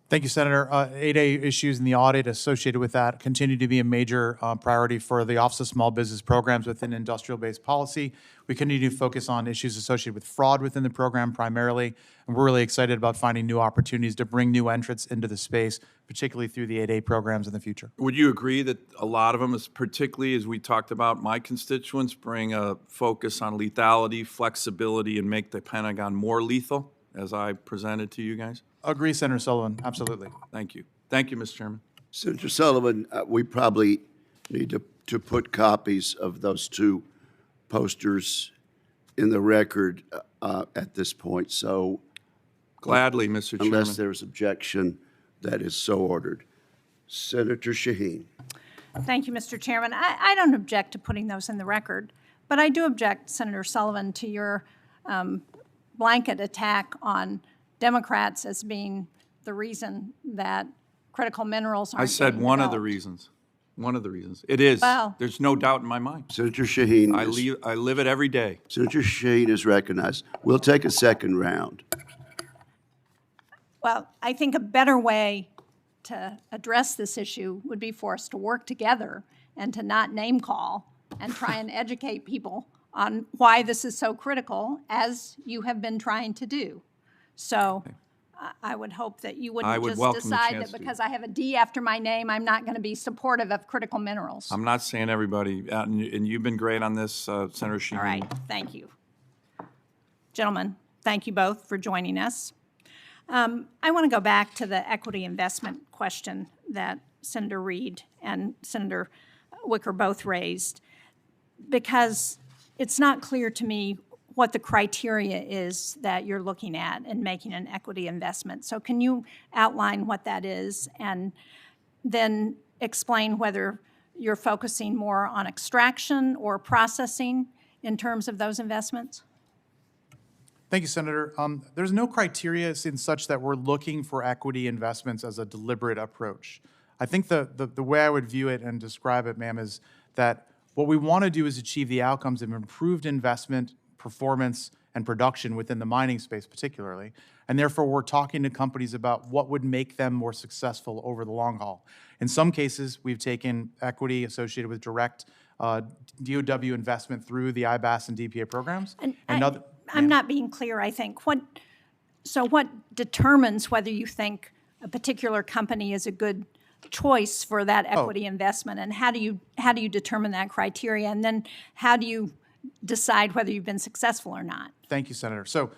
Thank you, Senator. 8A issues and the audit associated with that continue to be a major priority for the Office of Small Business Programs within industrial-based policy. We continue to focus on issues associated with fraud within the program primarily, and we're really excited about finding new opportunities to bring new entrants into the space, particularly through the 8A programs in the future. Would you agree that a lot of them, particularly as we talked about, my constituents bring a focus on lethality, flexibility, and make the Pentagon more lethal, as I presented to you guys? Agree, Senator Sullivan. Absolutely. Thank you. Thank you, Mr. Chairman. Senator Sullivan, we probably need to put copies of those two posters in the record at this point. So Gladly, Mr. Chairman. unless there's objection, that is so ordered. Senator Shaheen. Thank you, Mr. Chairman. I don't object to putting those in the record, but I do object, Senator Sullivan, to your blanket attack on Democrats as being the reason that critical minerals aren't I said getting one of the developed. reasons. One of the reasons. It is. Well- There's no doubt in my mind. Senator Shaheen. I live it every day. Senator Shaheen is recognized. We'll take a second round. Well, I think a better way to address this issue would be for us to work together and to not name call and try and educate people on why this is so critical, as you have been trying to do. So I would hope that you I wouldn't would just welcome the decide chance that to. because I have a D after my name, I'm not going to be supportive of critical minerals. I'm not saying everybody, and you've been great on this, Senator Shaheen. All right, thank you. Gentlemen, thank you both for joining us. I want to go back to the equity investment question that Senator Reid and Senator Wicker both raised, because it's not clear to me what the criteria is that you're looking at in making an equity investment. So can you outline what that is and then explain whether you're focusing more on extraction or processing in terms of those investments? Thank you, Senator. There's no criteria in such that we're looking for equity investments as a deliberate approach. I think the way I would view it and describe it, ma'am, is that what we want to do is achieve the outcomes of improved investment, performance, and production within the mining space particularly. And therefore, we're talking to companies about what would make them more successful over the long haul. In some cases, we've taken equity associated with direct DOW investment through the IBAS and DPA programs. I'm not being clear, I think. So what determines whether you think a particular company is a good choice for that equity investment, and how do you determine that criteria, and then how do you decide whether you've been successful or not? Thank you, Senator. So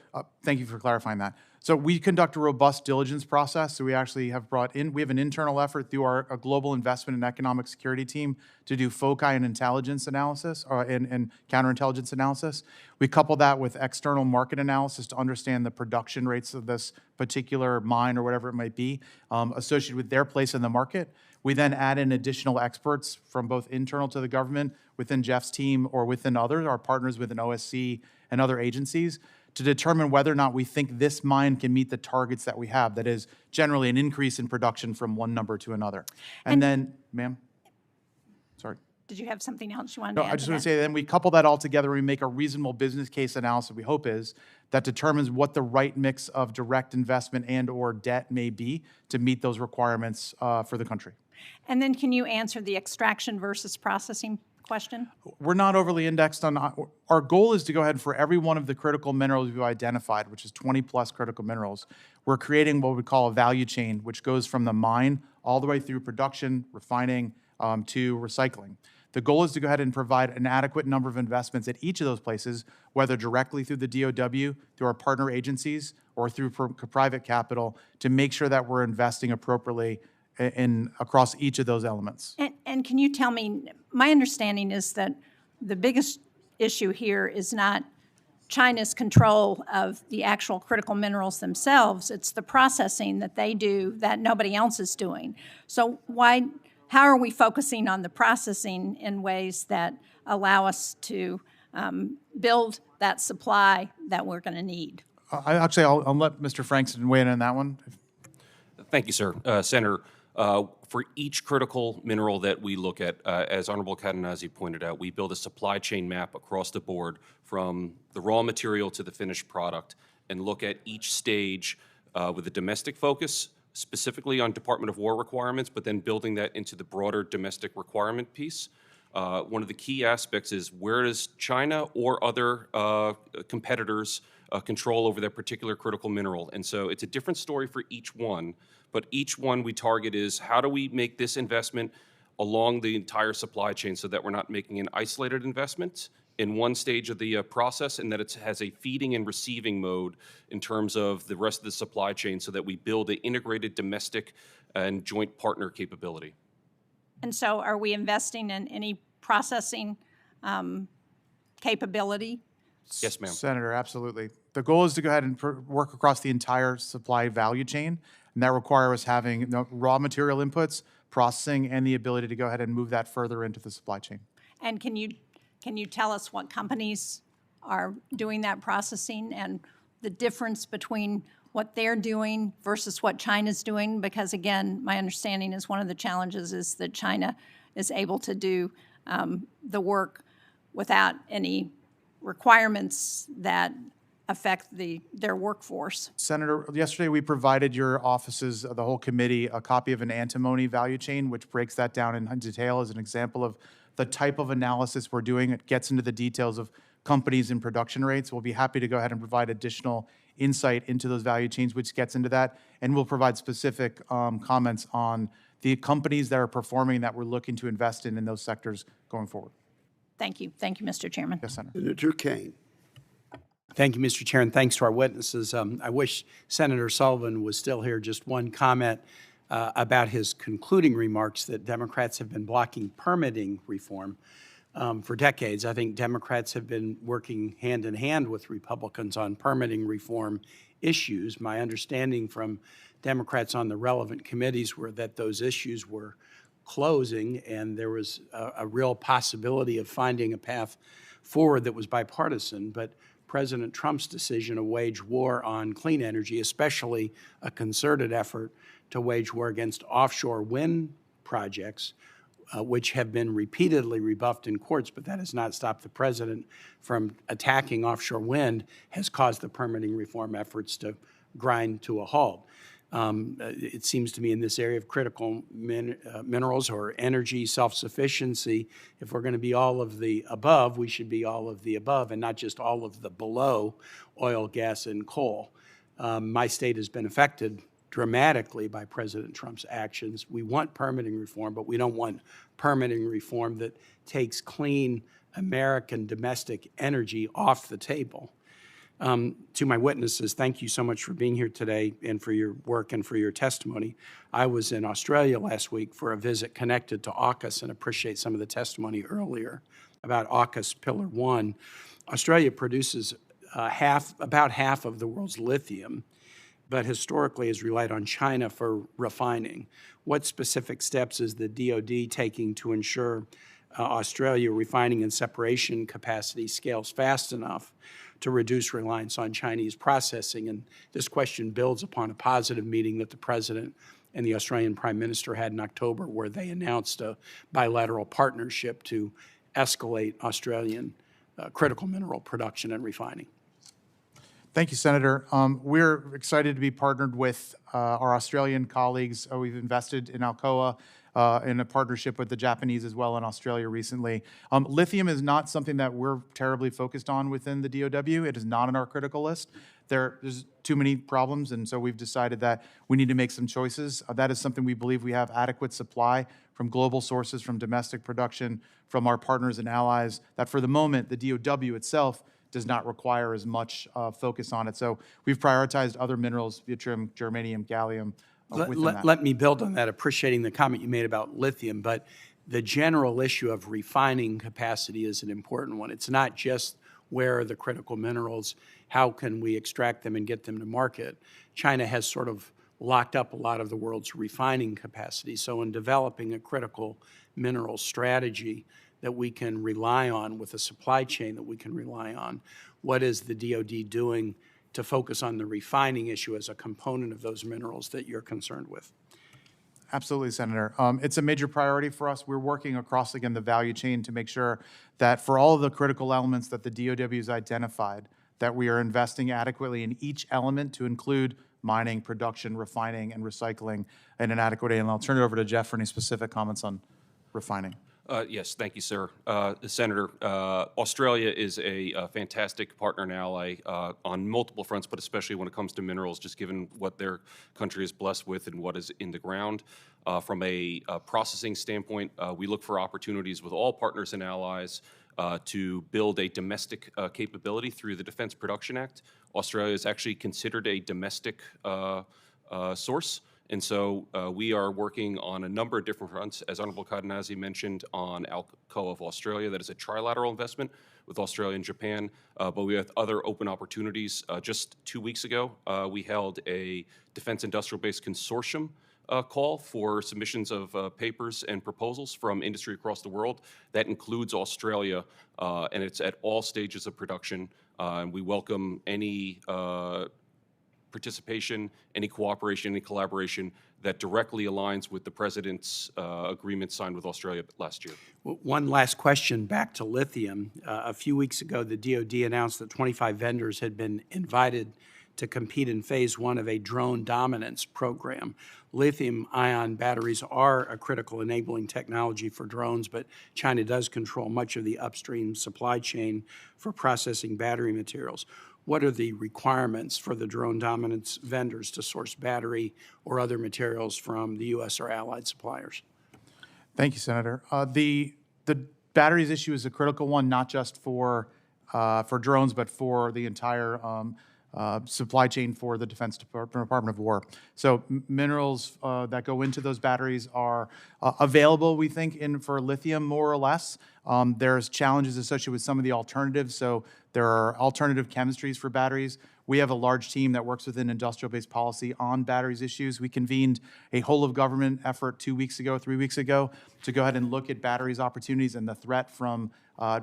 thank you for clarifying that. So we conduct a robust diligence process. So we actually have we have an internal effort through our global investment and economic security team to do foci and intelligence analysis and counterintelligence analysis. We couple that with external market analysis to understand the production rates of this particular mine or whatever it might be associated with their place in the market. We then add in additional experts from both internal to the government, within Jeff's team, or within others, our partners within OSC and other agencies, to determine whether or not we think this mine can meet the targets that we have. That is generally an increase in production from one number to another. And then, ma'am, sorry. Did you have something else you wanted No, to add? I just want to say then we couple that all together, we make a reasonable business case analysis, we hope is, that determines what the right mix of direct investment and or debt may be to meet those requirements for the country. And then can you answer the extraction versus processing question? We're not overly indexed on, our goal is to go ahead for every one of the critical minerals we've identified, which is 20 plus critical minerals. We're creating what we call a value chain, which goes from the mine all the way through production, refining, to recycling. The goal is to go ahead and provide an adequate number of investments at each of those places, whether directly through the DOW, through our partner agencies, or through private capital, to make sure that we're investing appropriately across each of those elements. And can you tell me, my understanding is that the biggest issue here is not China's control of the actual critical minerals themselves, it's the processing that they do that nobody else is doing. So how are we focusing on the processing in ways that allow us to build that supply that we're going to need? I'll let Mr. Frankston weigh in on that one. Thank you, sir. Senator, for each critical mineral that we look at, as Honorable Cadenazzi pointed out, we build a supply chain map across the board from the raw material to the finished product and look at each stage with a domestic focus, specifically on Department of War requirements, but then building that into the broader domestic requirement piece. One of the key aspects is where does China or other competitors control over that particular critical mineral? And so it's a different story for each one, but each one we target is how do we make this investment along the entire supply chain so that we're not making an isolated investment in one stage of the process, and that it has a feeding and receiving mode in terms of the rest of the supply chain so that we build an integrated domestic and joint partner capability. And so are we investing in any processing capability? Yes, ma'am. Senator, absolutely. The goal is to go ahead and work across the entire supply value chain, and that requires having raw material inputs, processing, and the ability to go ahead and move that further into the supply chain. And can you tell us what companies are doing that processing and the difference between what they're doing versus what China's doing? Because again, my understanding is one of the challenges is that China is able to do the work without any requirements that affect their workforce. Senator, yesterday we provided your offices, the whole committee, a copy of an antimony value chain, which breaks that down in detail as an example of the type of analysis we're doing. It gets into the details of companies and production rates. We'll be happy to go ahead and provide additional insight into those value chains, which gets into that, and we'll provide specific comments on the companies that are performing that we're looking to invest in those sectors going forward. Thank you. Thank you, Mr. Chairman. Yes, Senator. Senator Kane. Thank you, Mr. Chair, and thanks to our witnesses. I wish Senator Sullivan was still here. Just one comment about his concluding remarks that Democrats have been blocking permitting reform. for decades. I think Democrats have been working hand in hand with Republicans on permitting reform issues. My understanding from Democrats on the relevant committees were that those issues were closing, and there was a real possibility of finding a path forward that was bipartisan. But President Trump's decision to wage war on clean energy, especially a concerted effort to wage war against offshore wind projects, which have been repeatedly rebuffed in courts, but that has not stopped the president from attacking offshore wind, has caused the permitting reform efforts to grind to a halt. It seems to me in this area of critical minerals or energy self-sufficiency, if we're going to be all of the above, we should be all of the above and not just all of the below oil, gas, and coal. My state has been affected dramatically by President Trump's actions. We want permitting reform, but we don't want permitting reform that takes clean American domestic energy off the table. To my witnesses, thank you so much for being here today and for your work and for your testimony. I was in Australia last week for a visit connected to AUKUS and appreciate some of the testimony earlier about AUKUS Pillar 1. Australia produces about half of the world's lithium, but historically has relied on China for refining. What specific steps is the DoD taking to ensure Australia refining and separation capacity scales fast enough to reduce reliance on Chinese processing? And this question builds upon a positive meeting that the President and the Australian Prime Minister had in October, where they announced a bilateral partnership to escalate Australian critical mineral production and refining. Thank you, Senator. We're excited to be partnered with our Australian colleagues. We've invested in Alcoa in a partnership with the Japanese as well in Australia recently. Lithium is not something that we're terribly focused on within the DOW. It is not on our critical list. There's too many problems, and so we've decided that we need to make some choices. That is something we believe we have adequate supply from global sources, from domestic production, from our partners and allies, that for the moment, the DOW itself does not require as much focus on it. So we've prioritized other minerals, yttrium, germanium, gallium, within that. Let me build on that, appreciating the comment you made about lithium, but the general issue of refining capacity is an important one. It's not just where are the critical minerals, how can we extract them and get them to market. China has sort of locked up a lot of the world's refining capacity. So in developing a critical mineral strategy that we can rely on, with a supply chain that we can rely on, what is the DoD doing to focus on the refining issue as a component of those minerals that you're concerned with? Absolutely, Senator. It's a major priority for us. We're working across, again, the value chain to make sure that for all of the critical elements that the DOW has identified, that we are investing adequately in each element to include mining, production, refining, and recycling in an adequate way. And I'll turn it over to Jeff for any specific comments on refining. Yes, thank you, sir. Senator, Australia is a fantastic partner and ally on multiple fronts, but especially when it comes to minerals, just given what their country is blessed with and what is in the ground. From a processing standpoint, we look for opportunities with all partners and allies to build a domestic capability through the Defense Production Act. Australia is actually considered a domestic source. And so we are working on a number of different fronts, as Honorable Cadenazzi mentioned, on Alcoa of Australia. That is a trilateral investment with Australia and Japan, but we have other open opportunities. Just 2 weeks ago, we held a defense industrial base consortium call for submissions of papers and proposals from industry across the world. That includes Australia, and it's at all stages of production. And we welcome any participation, any cooperation, any collaboration that directly aligns with the President's agreement signed with Australia last year. One last question back to lithium. A few weeks ago, the DoD announced that 25 vendors had been invited to compete in phase 1 of a drone dominance program. Lithium-ion batteries are a critical enabling technology for drones, but China does control much of the upstream supply chain for processing battery materials. What are the requirements for the drone dominance vendors to source battery or other materials from the U.S. or allied suppliers? Thank you, Senator. The batteries issue is a critical one, not just for drones, but for the entire supply chain for the Defense Department of War. So minerals that go into those batteries are available, we think, for lithium more or less. There's challenges associated with some of the alternatives. So there are alternative chemistries for batteries. We have a large team that works within industrial-based policy on batteries issues. We convened a whole-of-government effort 2 weeks ago, 3 weeks ago, to go ahead and look at batteries opportunities and the threat from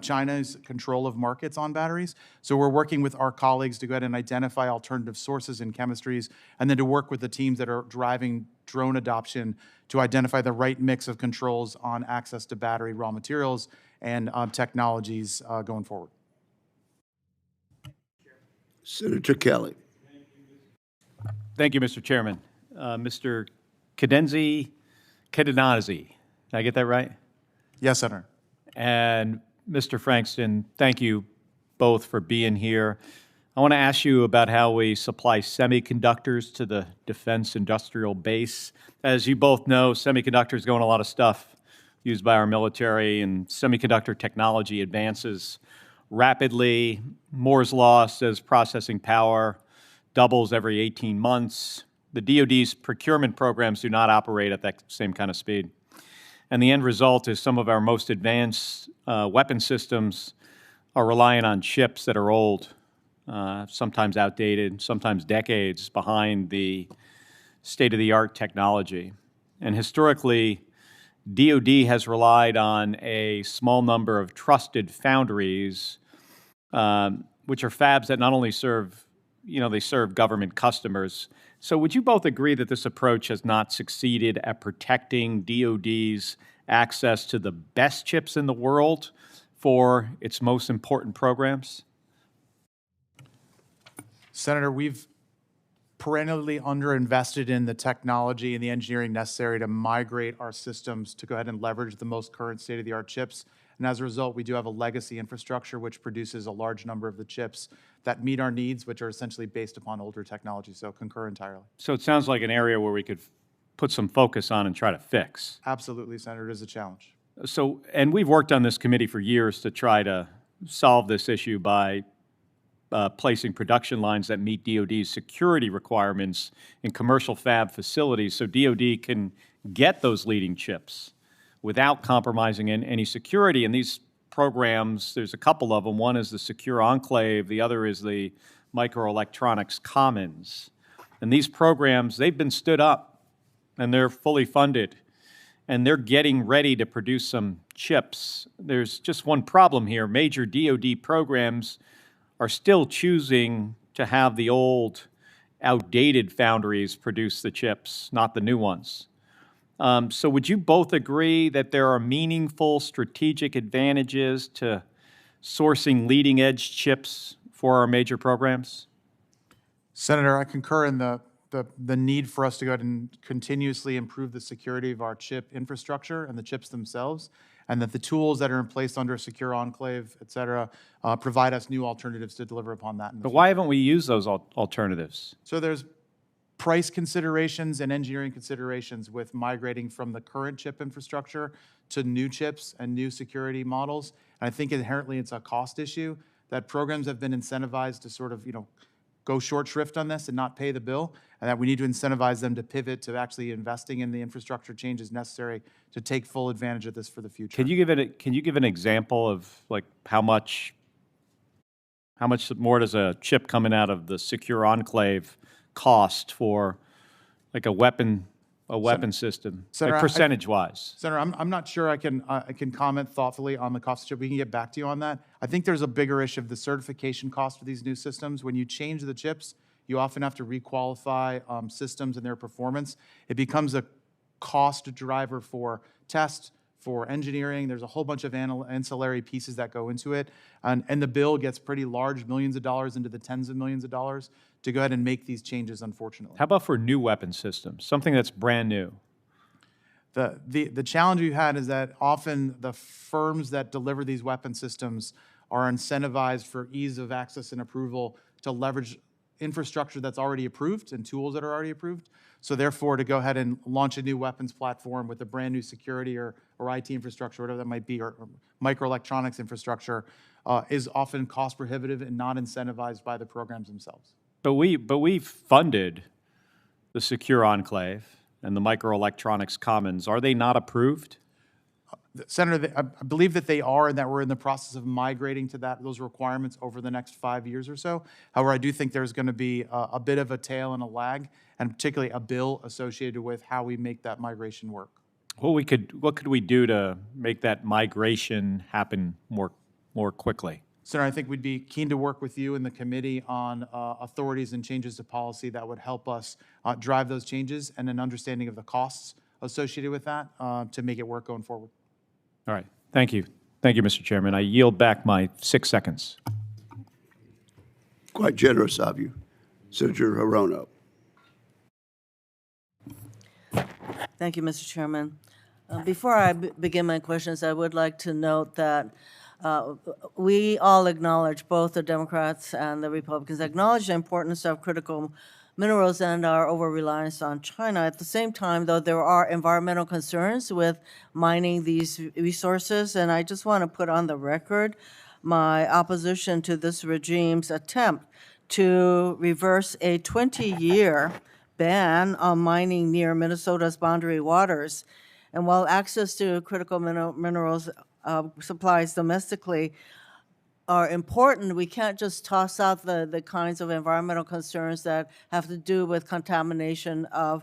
China's control of markets on batteries. So we're working with our colleagues to go ahead and identify alternative sources and chemistries, and then to work with the teams that are driving drone adoption to identify the right mix of controls on access to battery raw materials and technologies going forward. Senator Kelly. Thank you, Mr. Chairman. Mr. Cadenazzi, did I get that right? Yes, Senator. And Mr. Frankston, thank you both for being here. I want to ask you about how we supply semiconductors to the defense industrial base. As you both know, semiconductors go in a lot of stuff used by our military, and semiconductor technology advances rapidly. Moore's law says processing power doubles every 18 months. The DoD's procurement programs do not operate at that same kind of speed. And the end result is some of our most advanced weapon systems are relying on chips that are old, sometimes outdated, sometimes decades behind the state-of-the-art technology. And historically, DoD has relied on a small number of trusted foundries, which are fabs that not only serve, they serve government customers. So would you both agree that this approach has not succeeded at protecting DoD's access to the best chips in the world for its most important programs? Senator, we've perennially underinvested in the technology and the engineering necessary to migrate our systems to go ahead and leverage the most current state-of-the-art chips. And as a result, we do have a legacy infrastructure which produces a large number of the chips that meet our needs, which are essentially based upon older technology. So concur entirely. So it sounds like an area where we could put some focus on and try to fix. Absolutely, Senator, it is a challenge. So, and we've worked on this committee for years to try to solve this issue by placing production lines that meet DoD's security requirements in commercial fab facilities so DoD can get those leading chips without compromising in any security. And these programs, there's a couple of them. One is the Secure Enclave, the other is the Microelectronics Commons. And these programs, they've been stood up and they're fully funded and they're getting ready to produce some chips. There's just one problem here. Major DoD programs are still choosing to have the old, outdated foundries produce the chips, not the new ones. So would you both agree that there are meaningful strategic advantages to sourcing leading-edge chips for our major programs? Senator, I concur in the need for us to go ahead and continuously improve the security of our chip infrastructure and the chips themselves, and that the tools that are in place under a Secure Enclave, et cetera, provide us new alternatives to deliver upon that. But why haven't we used those alternatives? So there's price considerations and engineering considerations with migrating from the current chip infrastructure to new chips and new security models. And I think inherently it's a cost issue that programs have been incentivized to sort of, go short shrift on this and not pay the bill, and that we need to incentivize them to pivot to actually investing in the infrastructure changes necessary to take full advantage of this for the future. Can you give an example of like how much more does a chip coming out of the Secure Enclave cost for like a weapon system, Senator, like percentage-wise? Senator, I'm not sure I can comment thoughtfully on the cost of chip. We can get back to you on that. I think there's a bigger issue of the certification cost for these new systems. When you change the chips, you often have to requalify systems and their performance. It becomes a cost driver for test, for engineering. There's a whole bunch of ancillary pieces that go into it. And the bill gets pretty large, millions of dollars into the tens of millions of dollars to go ahead and make these changes, unfortunately. How about for new weapon systems, something that's brand new? The challenge we've had is that often the firms that deliver these weapon systems are incentivized for ease of access and approval to leverage infrastructure that's already approved and tools that are already approved. So therefore, to go ahead and launch a new weapons platform with a brand new security or IT infrastructure, whatever that might be, or microelectronics infrastructure, is often cost prohibitive and not incentivized by the programs themselves. But we funded the Secure Enclave and the Microelectronics Commons. Are they not approved? Senator, I believe that they are, and that we're in the process of migrating to those requirements over the next 5 years or so. However, I do think there's going to be a bit of a tail and a lag, and particularly a bill associated with how we make that migration work. What could we do to make that migration happen more quickly? Senator, I think we'd be keen to work with you and the committee on authorities and changes to policy that would help us drive those changes and an understanding of the costs associated with that to make it work going forward. All right. Thank you. Thank you, Mr. Chairman. I yield back my 6 seconds. Quite generous of you. Senator Hirono. Thank you, Mr. Chairman. Before I begin my questions, I would like to note that we all acknowledge, both the Democrats and the Republicans, acknowledge the importance of critical minerals and our over-reliance on China. At the same time, though, there are environmental concerns with mining these resources, and I just want to put on the record my opposition to this regime's attempt to reverse a 20-year ban on mining near Minnesota's boundary waters. And while access to critical minerals supplies domestically are important, we can't just toss out the kinds of environmental concerns that have to do with contamination of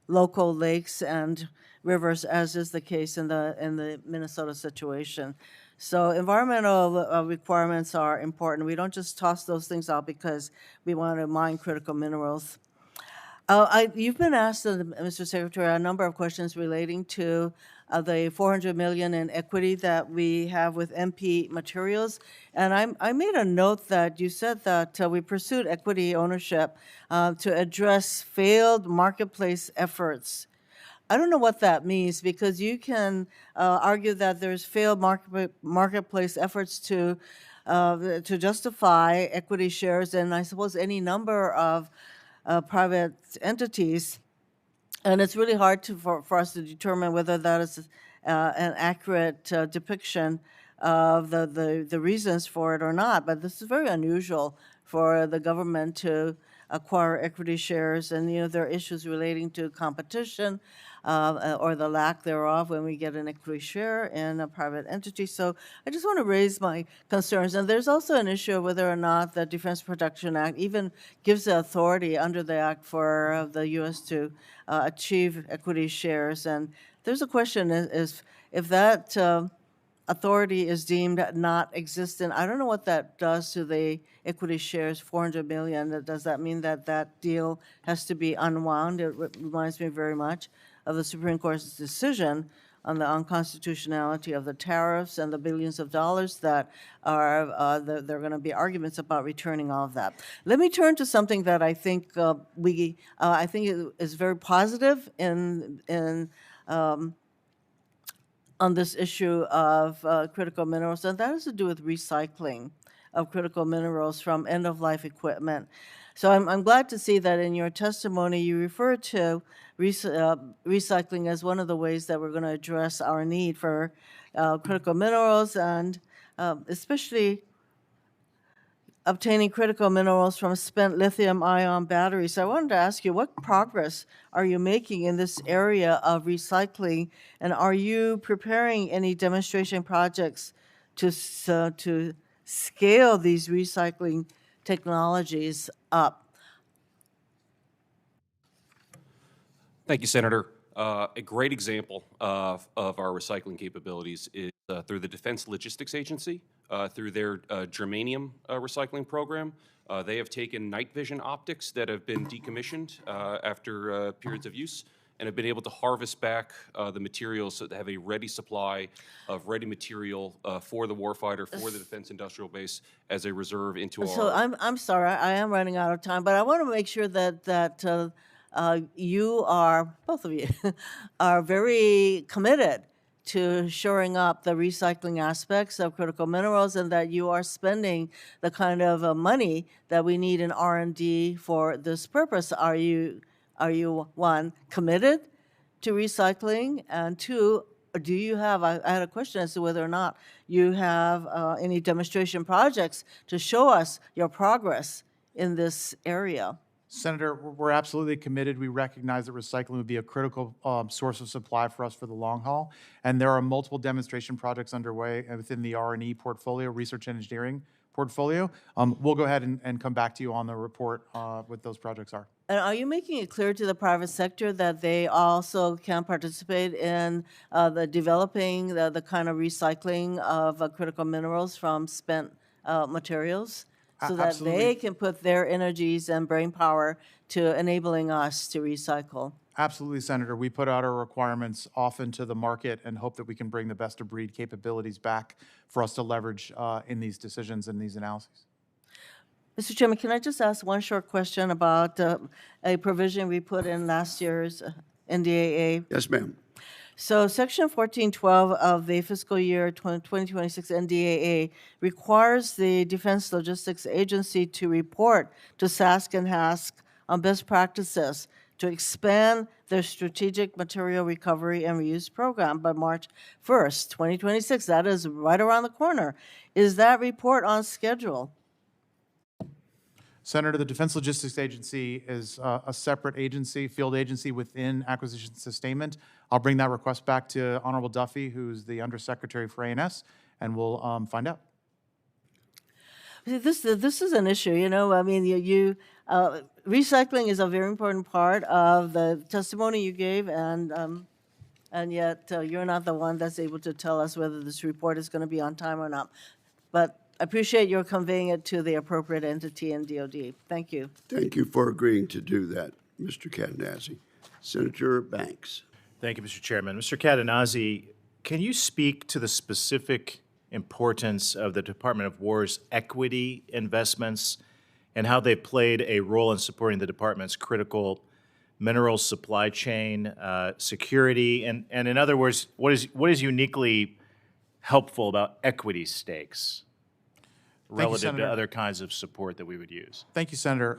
local lakes and rivers, as is the case in the Minnesota situation. So environmental requirements are important. We don't just toss those things out because we want to mine critical minerals. You've been asked, Mr. Secretary, a number of questions relating to the $400 million in equity that we have with MP Materials, and I made a note that you said that we pursued equity ownership to address failed marketplace efforts. I don't know what that means, because you can argue that there's failed marketplace efforts to justify equity shares, and I suppose any number of private entities, and it's really hard for us to determine whether that is an accurate depiction of the reasons for it or not. But this is very unusual for the government to acquire equity shares, and there are issues relating to competition or the lack thereof when we get an equity share in a private entity. So I just want to raise my concerns. And there's also an issue of whether or not the Defense Production Act even gives the authority under the act for the U.S. to achieve equity shares. And there's a question is if that authority is deemed not existent, I don't know what that does to the equity shares, $400 million. Does that mean that that deal has to be unwound? It reminds me very much of the Supreme Court's decision on the unconstitutionality of the tariffs and the billions of dollars that are, there are going to be arguments about returning all of that. Let me turn to something that I think I think is very positive on this issue of critical minerals, and that has to do with recycling of critical minerals from end-of-life equipment. So I'm glad to see that in your testimony you refer to recycling as one of the ways that we're going to address our need for critical minerals, and especially obtaining critical minerals from spent lithium-ion batteries. So I wanted to ask you, what progress are you making in this area of recycling, and are you preparing any demonstration projects to scale these recycling technologies up? Thank you, Senator. A great example of our recycling capabilities is through the Defense Logistics Agency, through their germanium recycling program. They have taken night vision optics that have been decommissioned after periods of use and have been able to harvest back the materials so they have a ready supply of ready material for the warfighter, for the Defense Industrial Base as a reserve into our... So I'm sorry, I am running out of time, but I want to make sure that you are, both of you, are very committed to shoring up the recycling aspects of critical minerals, and that you are spending the kind of money that we need in R&D for this purpose. Are you, one, committed to recycling, and two, do you have, I had a question as to whether or not you have any demonstration projects to show us your progress in this area? Senator, we're absolutely committed. We recognize that recycling would be a critical source of supply for us for the long haul. And there are multiple demonstration projects underway within the R&E portfolio, research and engineering portfolio. We'll go ahead and come back to you on the report what those projects are. And are you making it clear to the private sector that they also can participate in the developing the kind of recycling of critical minerals from spent materials? So that Absolutely. they can put their energies and brain power to enabling us to recycle? Absolutely, Senator. We put out our requirements often to the market and hope that we can bring the best of breed capabilities back for us to leverage in these decisions and these analyses. Mr. Chairman, can I just ask one short question about a provision we put in last year's NDAA? Yes, ma'am. So Section 1412 of the fiscal year 2026 NDAA requires the Defense Logistics Agency to report to SASC and HASC on best practices to expand their strategic material recovery and reuse program by March 1st, 2026. That is right around the corner. Is that report on schedule? Senator, the Defense Logistics Agency is a separate agency, field agency within Acquisition Sustainment. I'll bring that request back to Honorable Duffy, who's the Undersecretary for A&S, and we'll find out. This is an issue, you know. I mean, recycling is a very important part of the testimony you gave, and yet you're not the one that's able to tell us whether this report is going to be on time or not. But I appreciate your conveying it to the appropriate entity in DOD. Thank you. Thank you for agreeing to do that, Mr. Cadenazzi. Senator Banks. Thank you, Mr. Chairman. Mr. Cadenazzi, can you speak to the specific importance of the Department of War's equity investments and how they played a role in supporting the department's critical mineral supply chain security? And in other words, what is uniquely helpful about equity stakes relative to Senator. other kinds of support that we would use? Thank you, Senator.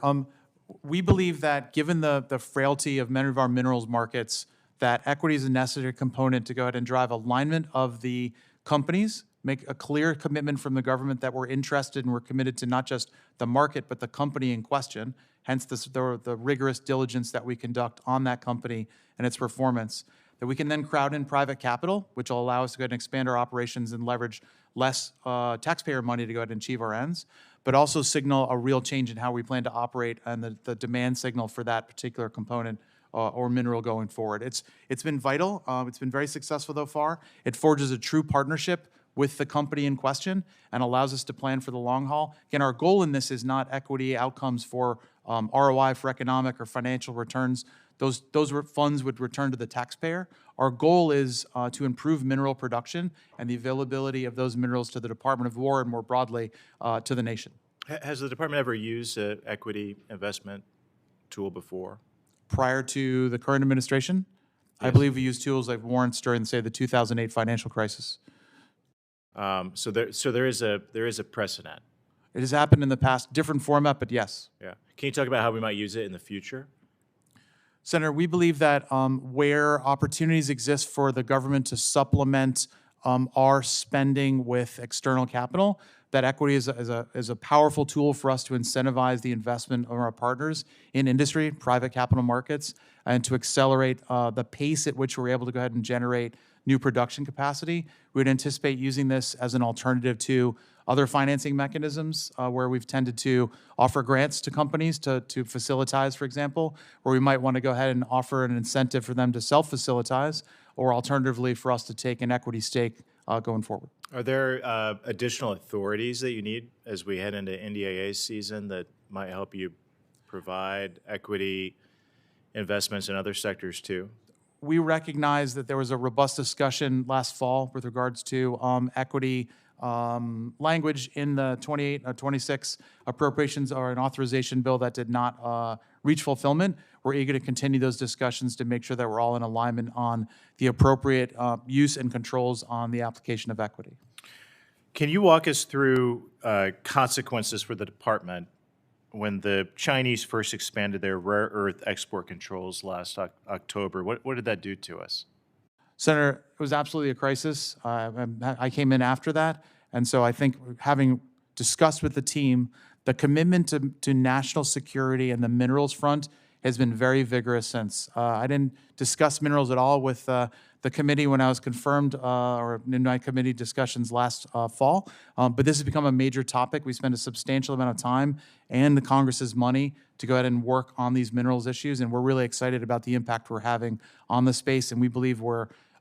We believe that given the frailty of many of our minerals markets, that equity is a necessary component to go ahead and drive alignment of the companies, make a clear commitment from the government that we're interested and we're committed to not just the market, but the company in question, hence the rigorous diligence that we conduct on that company and its performance. That we can then crowd in private capital, which will allow us to go ahead and expand our operations and leverage less taxpayer money to go ahead and achieve our ends, but also signal a real change in how we plan to operate and the demand signal for that particular component or mineral going forward. It's been vital. It's been very successful so far. It forges a true partnership with the company in question and allows us to plan for the long haul. Again, our goal in this is not equity outcomes for ROI, for economic or financial returns. Those funds would return to the taxpayer. Our goal is to improve mineral production and the availability of those minerals to the Department of War and more broadly to the nation. Has the department ever used an equity investment tool before? Prior to the current administration, I believe we used tools like warrants during, say, the 2008 financial crisis. So there is a precedent. It has happened in the past, different format, but yes. Yeah. Can you talk about how we might use it in the future? Senator, we believe that where opportunities exist for the government to supplement our spending with external capital, that equity is a powerful tool for us to incentivize the investment of our partners in industry, private capital markets, and to accelerate the pace at which we're able to go ahead and generate new production capacity. We would anticipate using this as an alternative to other financing mechanisms where we've tended to offer grants to companies to facilitize, for example, where we might want to go ahead and offer an incentive for them to self-facilitize, or alternatively for us to take an equity stake going forward. Are there additional authorities that you need as we head into NDAA season that might help you provide equity investments in other sectors too? We recognize that there was a robust discussion last fall with regards to equity language in the 26 appropriations or an authorization bill that did not reach fulfillment. We're eager to continue those discussions to make sure that we're all in alignment on the appropriate use and controls on the application of equity. Can you walk us through consequences for the department when the Chinese first expanded their rare earth export controls last October? What did that do to us? Senator, it was absolutely a crisis. I came in after that, and so I think having discussed with the team The commitment to national security and the minerals front has been very vigorous since. I didn't discuss minerals at all with the committee when I was confirmed, or in my committee discussions last fall, but this has become a major topic. We spend a substantial amount of time and the Congress's money to go ahead and work on these minerals issues, and we're really excited about the impact we're having on the space, and we believe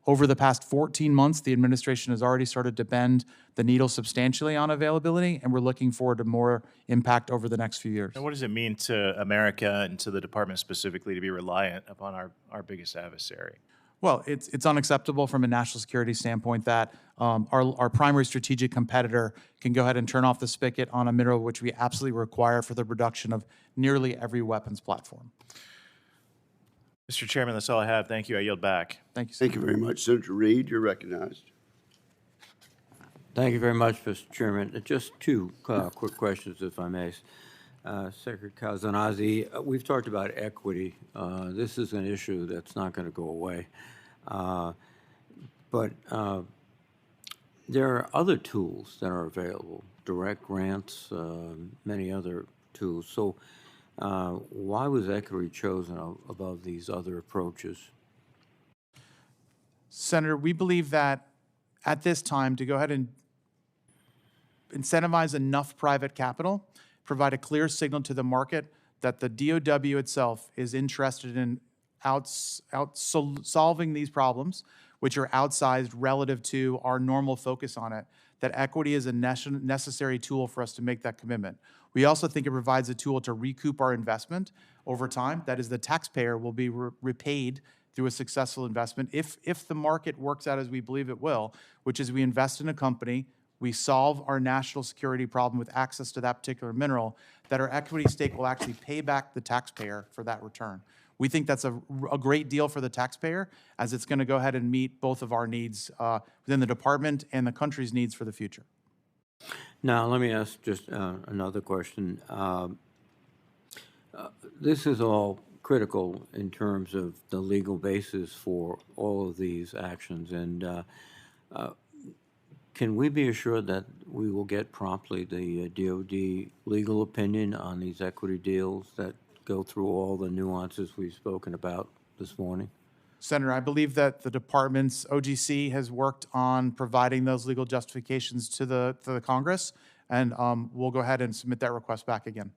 over the past 14 months, the administration has already started to bend the needle substantially on availability, and we're looking forward to more impact over the next few years. And what does it mean to America and to the department specifically to be reliant upon our biggest adversary? Well, it's unacceptable from a national security standpoint that our primary strategic competitor can go ahead and turn off the spigot on a mineral which we absolutely require for the production of nearly every weapons platform. Mr. Chairman, that's all I have. Thank you. I yield back. Thank you. Thank you very much. Senator Reed, you're recognized. Thank you very much, Mr. Chairman. Just two quick questions, if I may. Secretary Cadenazzi, we've talked about equity. This is an issue that's not going to go away. But there are other tools that are available, direct grants, many other tools. So why was equity chosen above these other approaches? Senator, we believe that at this time to go ahead and incentivize enough private capital, provide a clear signal to the market that the DOW itself is interested in solving these problems, which are outsized relative to our normal focus on it, that equity is a necessary tool for us to make that commitment. We also think it provides a tool to recoup our investment over time. That is, the taxpayer will be repaid through a successful investment if the market works out as we believe it will, which is we invest in a company, we solve our national security problem with access to that particular mineral, that our equity stake will actually pay back the taxpayer for that return. We think that's a great deal for the taxpayer, as it's going to go ahead and meet both of our needs within the department and the country's needs for the future. Now, let me ask just another question. This is all critical in terms of the legal basis for all of these actions, and can we be assured that we will get promptly the DOD legal opinion on these equity deals that go through all the nuances we've spoken about this morning? Senator, I believe that the department's OGC has worked on providing those legal justifications to the Congress, and we'll go ahead and submit that request back again.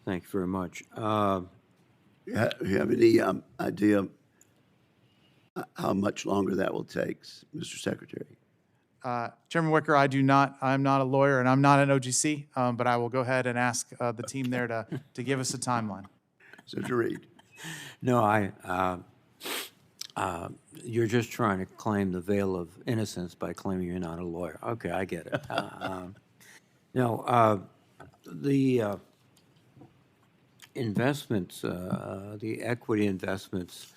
Thank you very much. You have any idea how much longer that will take, Mr. Secretary? Chairman Wicker, I'm not a lawyer and I'm not an OGC, but I will go ahead and ask the team there to give us a timeline. Senator Reed. No, you're just trying to claim the veil of innocence by claiming you're not a lawyer. Okay, I get it. The investments, the equity investments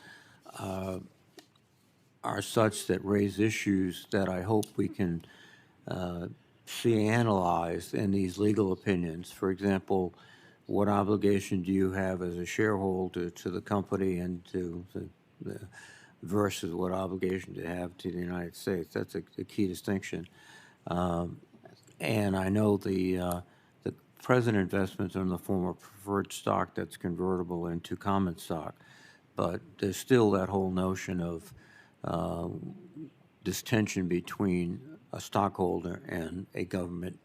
are such that raise issues that I hope we can see analyzed in these legal opinions. For example, what obligation do you have as a shareholder to the company and to the versus what obligation to have to the United States? That's a key distinction. And I know the present investments are in the form of preferred stock that's convertible into common stock, but there's still that whole notion of this tension between a stockholder and a government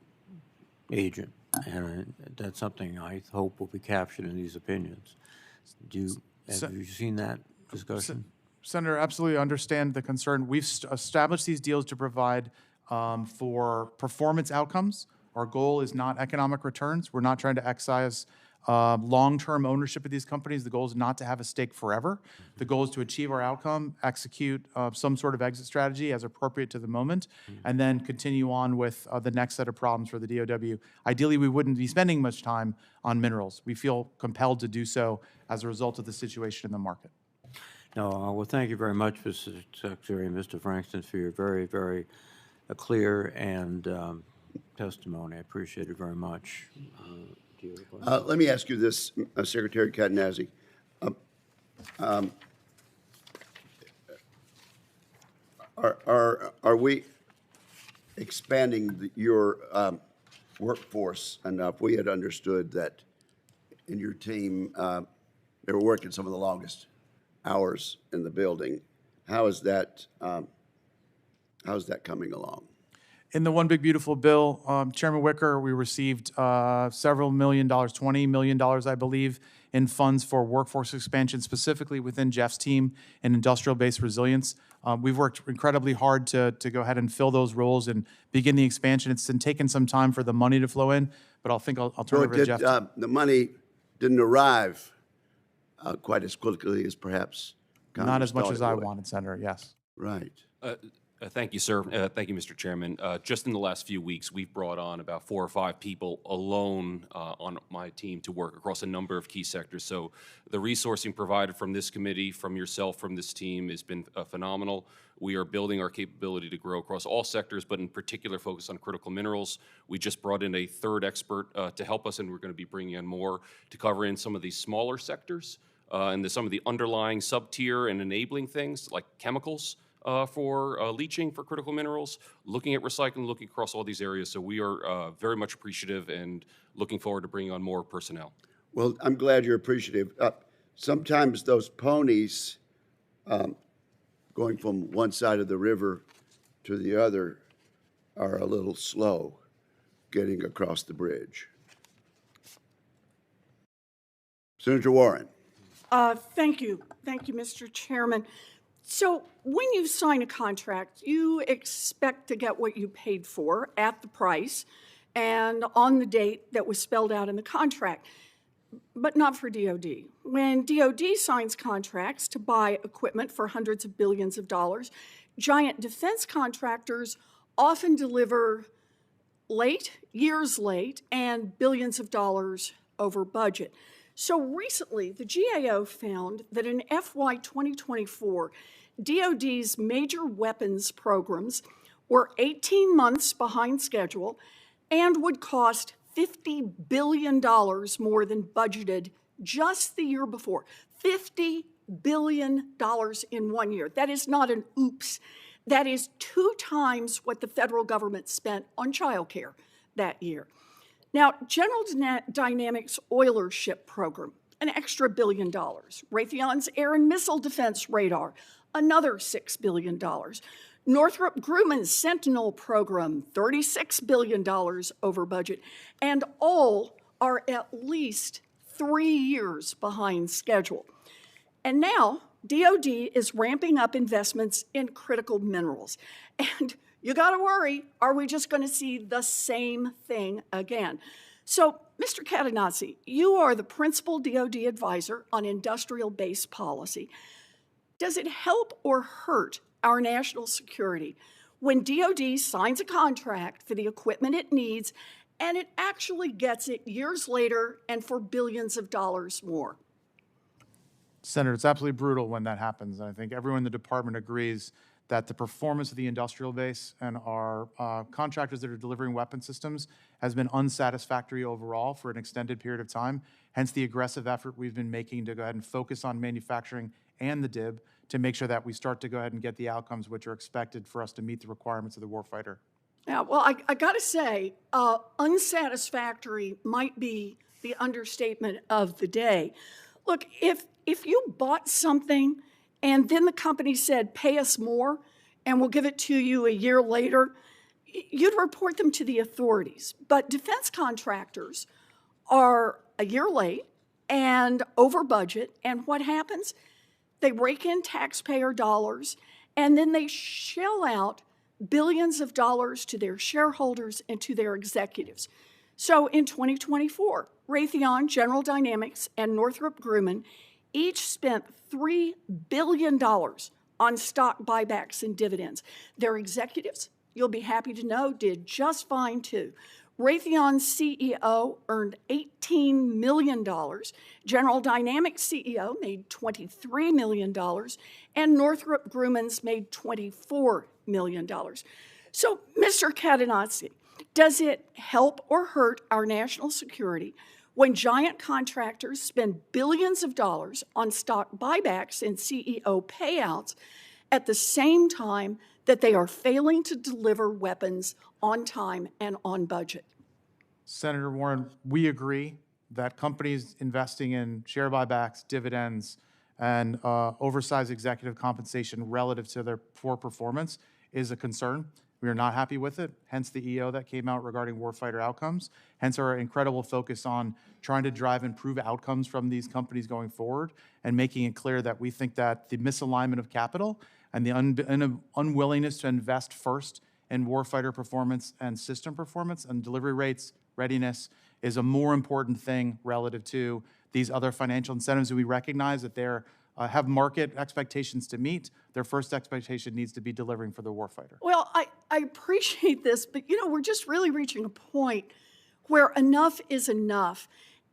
agent, and that's something I hope will be captured in these opinions. Have you seen that discussion? Senator, absolutely understand the concern. We've established these deals to provide for performance outcomes. Our goal is not economic returns. We're not trying to excise long-term ownership of these companies. The goal is not to have a stake forever. The goal is to achieve our outcome, execute some sort of exit strategy as appropriate to the moment, and then continue on with the next set of problems for the DOW. Ideally, we wouldn't be spending much time on minerals. We feel compelled to do so as a result of the situation in the market. No, well, thank you very much, Mr. Secretary and Mr. Frankston, for your very, very clear and testimony. I appreciate it very much. Let me ask you this, Secretary Cadenazzi. Are we expanding your workforce enough. We had understood that in your team, they were working some of the longest hours in the building. How is that, how's that coming along? In the One Big Beautiful Bill, Chairman Wicker, we received several $million, $20 million, I believe, in funds for workforce expansion, specifically within Jeff's team in industrial-based resilience. We've worked incredibly hard to go ahead and fill those roles and begin the expansion. It's been taking some time for the money to flow in, but I'll turn it over to Jeff. The money didn't arrive quite as quickly as perhaps Not Congress as much thought as it I would. wanted, Senator, yes. Right. Thank you, sir. Thank you, Mr. Chairman. Just in the last few weeks, we've brought on about 4 or 5 people alone on my team to work across a number of key sectors. So the resourcing provided from this committee, from yourself, from this team has been phenomenal. We are building our capability to grow across all sectors, but in particular focus on critical minerals. We just brought in a third expert to help us, and we're going to be bringing in more to cover in some of these smaller sectors and some of the underlying sub-tier and enabling things like chemicals. For leaching for critical minerals, looking at recycling, looking across all these areas. So we are very much appreciative and looking forward to bringing on more personnel. Well, I'm glad you're appreciative. Sometimes those ponies going from one side of the river to the other are a little slow getting across the bridge. Senator Warren. Thank you, Mr. Chairman. So when you sign a contract, you expect to get what you paid for at the price and on the date that was spelled out in the contract, but not for DOD. When DOD signs contracts to buy equipment for hundreds of billions of dollars, giant defense contractors often deliver late, years late, and billions of dollars over budget. So recently, the GAO found that in FY 2024, DOD's major weapons programs were 18 months behind schedule and would cost $50 billion more than budgeted just the year before. $50 billion in 1 year. That is not an oops. That is 2 times what the federal government spent on childcare that year. Now, General Dynamics Oiler Ship Program, an extra $1 billion. Raytheon's Air and Missile Defense Radar, another $6 billion. Northrop Grumman's Sentinel program, $36 billion over budget. And all are at least 3 years behind schedule. And now, DOD is ramping up investments in critical minerals. And you got to worry, are we just going to see the same thing again? So, Mr. Cadenazzi, you are the principal DOD advisor on industrial base policy. Does it help or hurt our national security when DOD signs a contract for the equipment it needs and it actually gets it years later and for billions of dollars more? Senator, it's absolutely brutal when that happens. And I think everyone in the department agrees that the performance of the industrial base and our contractors that are delivering weapon systems has been unsatisfactory overall for an extended period of time, hence the aggressive effort we've been making to go ahead and focus on manufacturing and the DIB to make sure that we start to go ahead and get the outcomes which are expected for us to meet the requirements of the warfighter. Yeah, well, I got to say, unsatisfactory might be the understatement of the day. Look, if you bought something and then the company said, pay us more, and we'll give it to you a year later, you'd report them to the authorities. But defense contractors are a year late and over budget, and what happens? They rake in taxpayer dollars, and then they shell out billions of dollars to their shareholders and to their executives. So in 2024, Raytheon, General Dynamics, and Northrop Grumman each spent $3 billion on stock buybacks and dividends. Their executives, you'll be happy to know, did just fine too. Raytheon's CEO earned $18 million. General Dynamics CEO made $23 million. And Northrop Grumman's made $24 million. So, Mr. Cadenazzi, does it help or hurt our national security when giant contractors spend billions of dollars on stock buybacks and CEO payouts at the same time that they are failing to deliver weapons on time and on budget? Senator Warren, we agree that companies investing in share buybacks, dividends, and oversized executive compensation relative to their poor performance is a concern. We are not happy with it, hence the EO that came out regarding warfighter outcomes, hence our incredible focus on trying to drive improved outcomes from these companies going forward and making it clear that we think that the misalignment of capital and the unwillingness to invest first in warfighter performance and system performance and delivery rates, readiness, is a more important thing relative to these other financial incentives. And we recognize that they're have market expectations to meet. Their first expectation needs to be delivering for the warfighter. Well, I appreciate this, but we're just really reaching a point where enough is enough.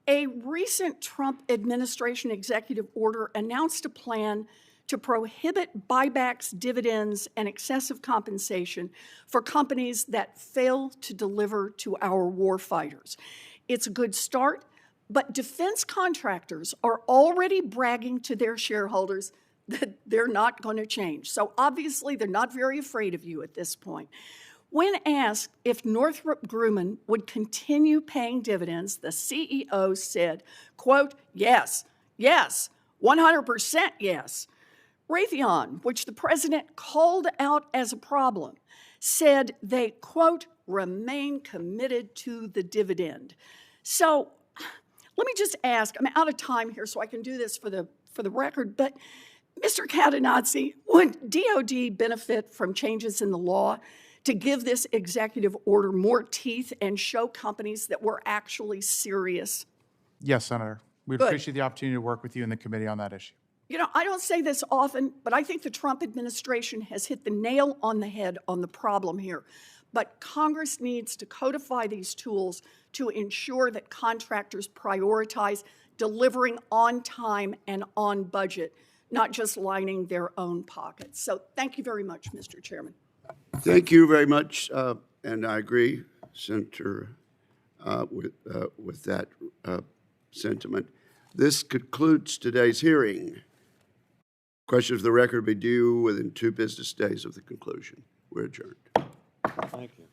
A recent Trump administration executive order announced a plan to prohibit buybacks, dividends, and excessive compensation for companies that fail to deliver to our warfighters. It's a good start, but defense contractors are already bragging to their shareholders that they're not going to change. So obviously, they're not very afraid of you at this point. When asked if Northrop Grumman would continue paying dividends, the CEO said, quote, yes, 100% yes. Raytheon, which the president called out as a problem, said they, quote, remain committed to the dividend. So let me just ask, I'm out of time here, so I can do this for the record, but Mr. Cadenazzi, would DOD benefit from changes in the law to give this executive order more teeth and show companies that we're actually serious? Yes, Senator. We'd Good. appreciate the opportunity to work with you in the committee on that issue. I don't say this often, but I think the Trump administration has hit the nail on the head on the problem here. But Congress needs to codify these tools to ensure that contractors prioritize delivering on time and on budget, not just lining their own pockets. So thank you very much, Mr. Chairman. Thank you very much, and I agree, Senator, with that sentiment. This concludes today's hearing. Questions of the record will be due within 2 business days of the conclusion. We're adjourned. Thank you.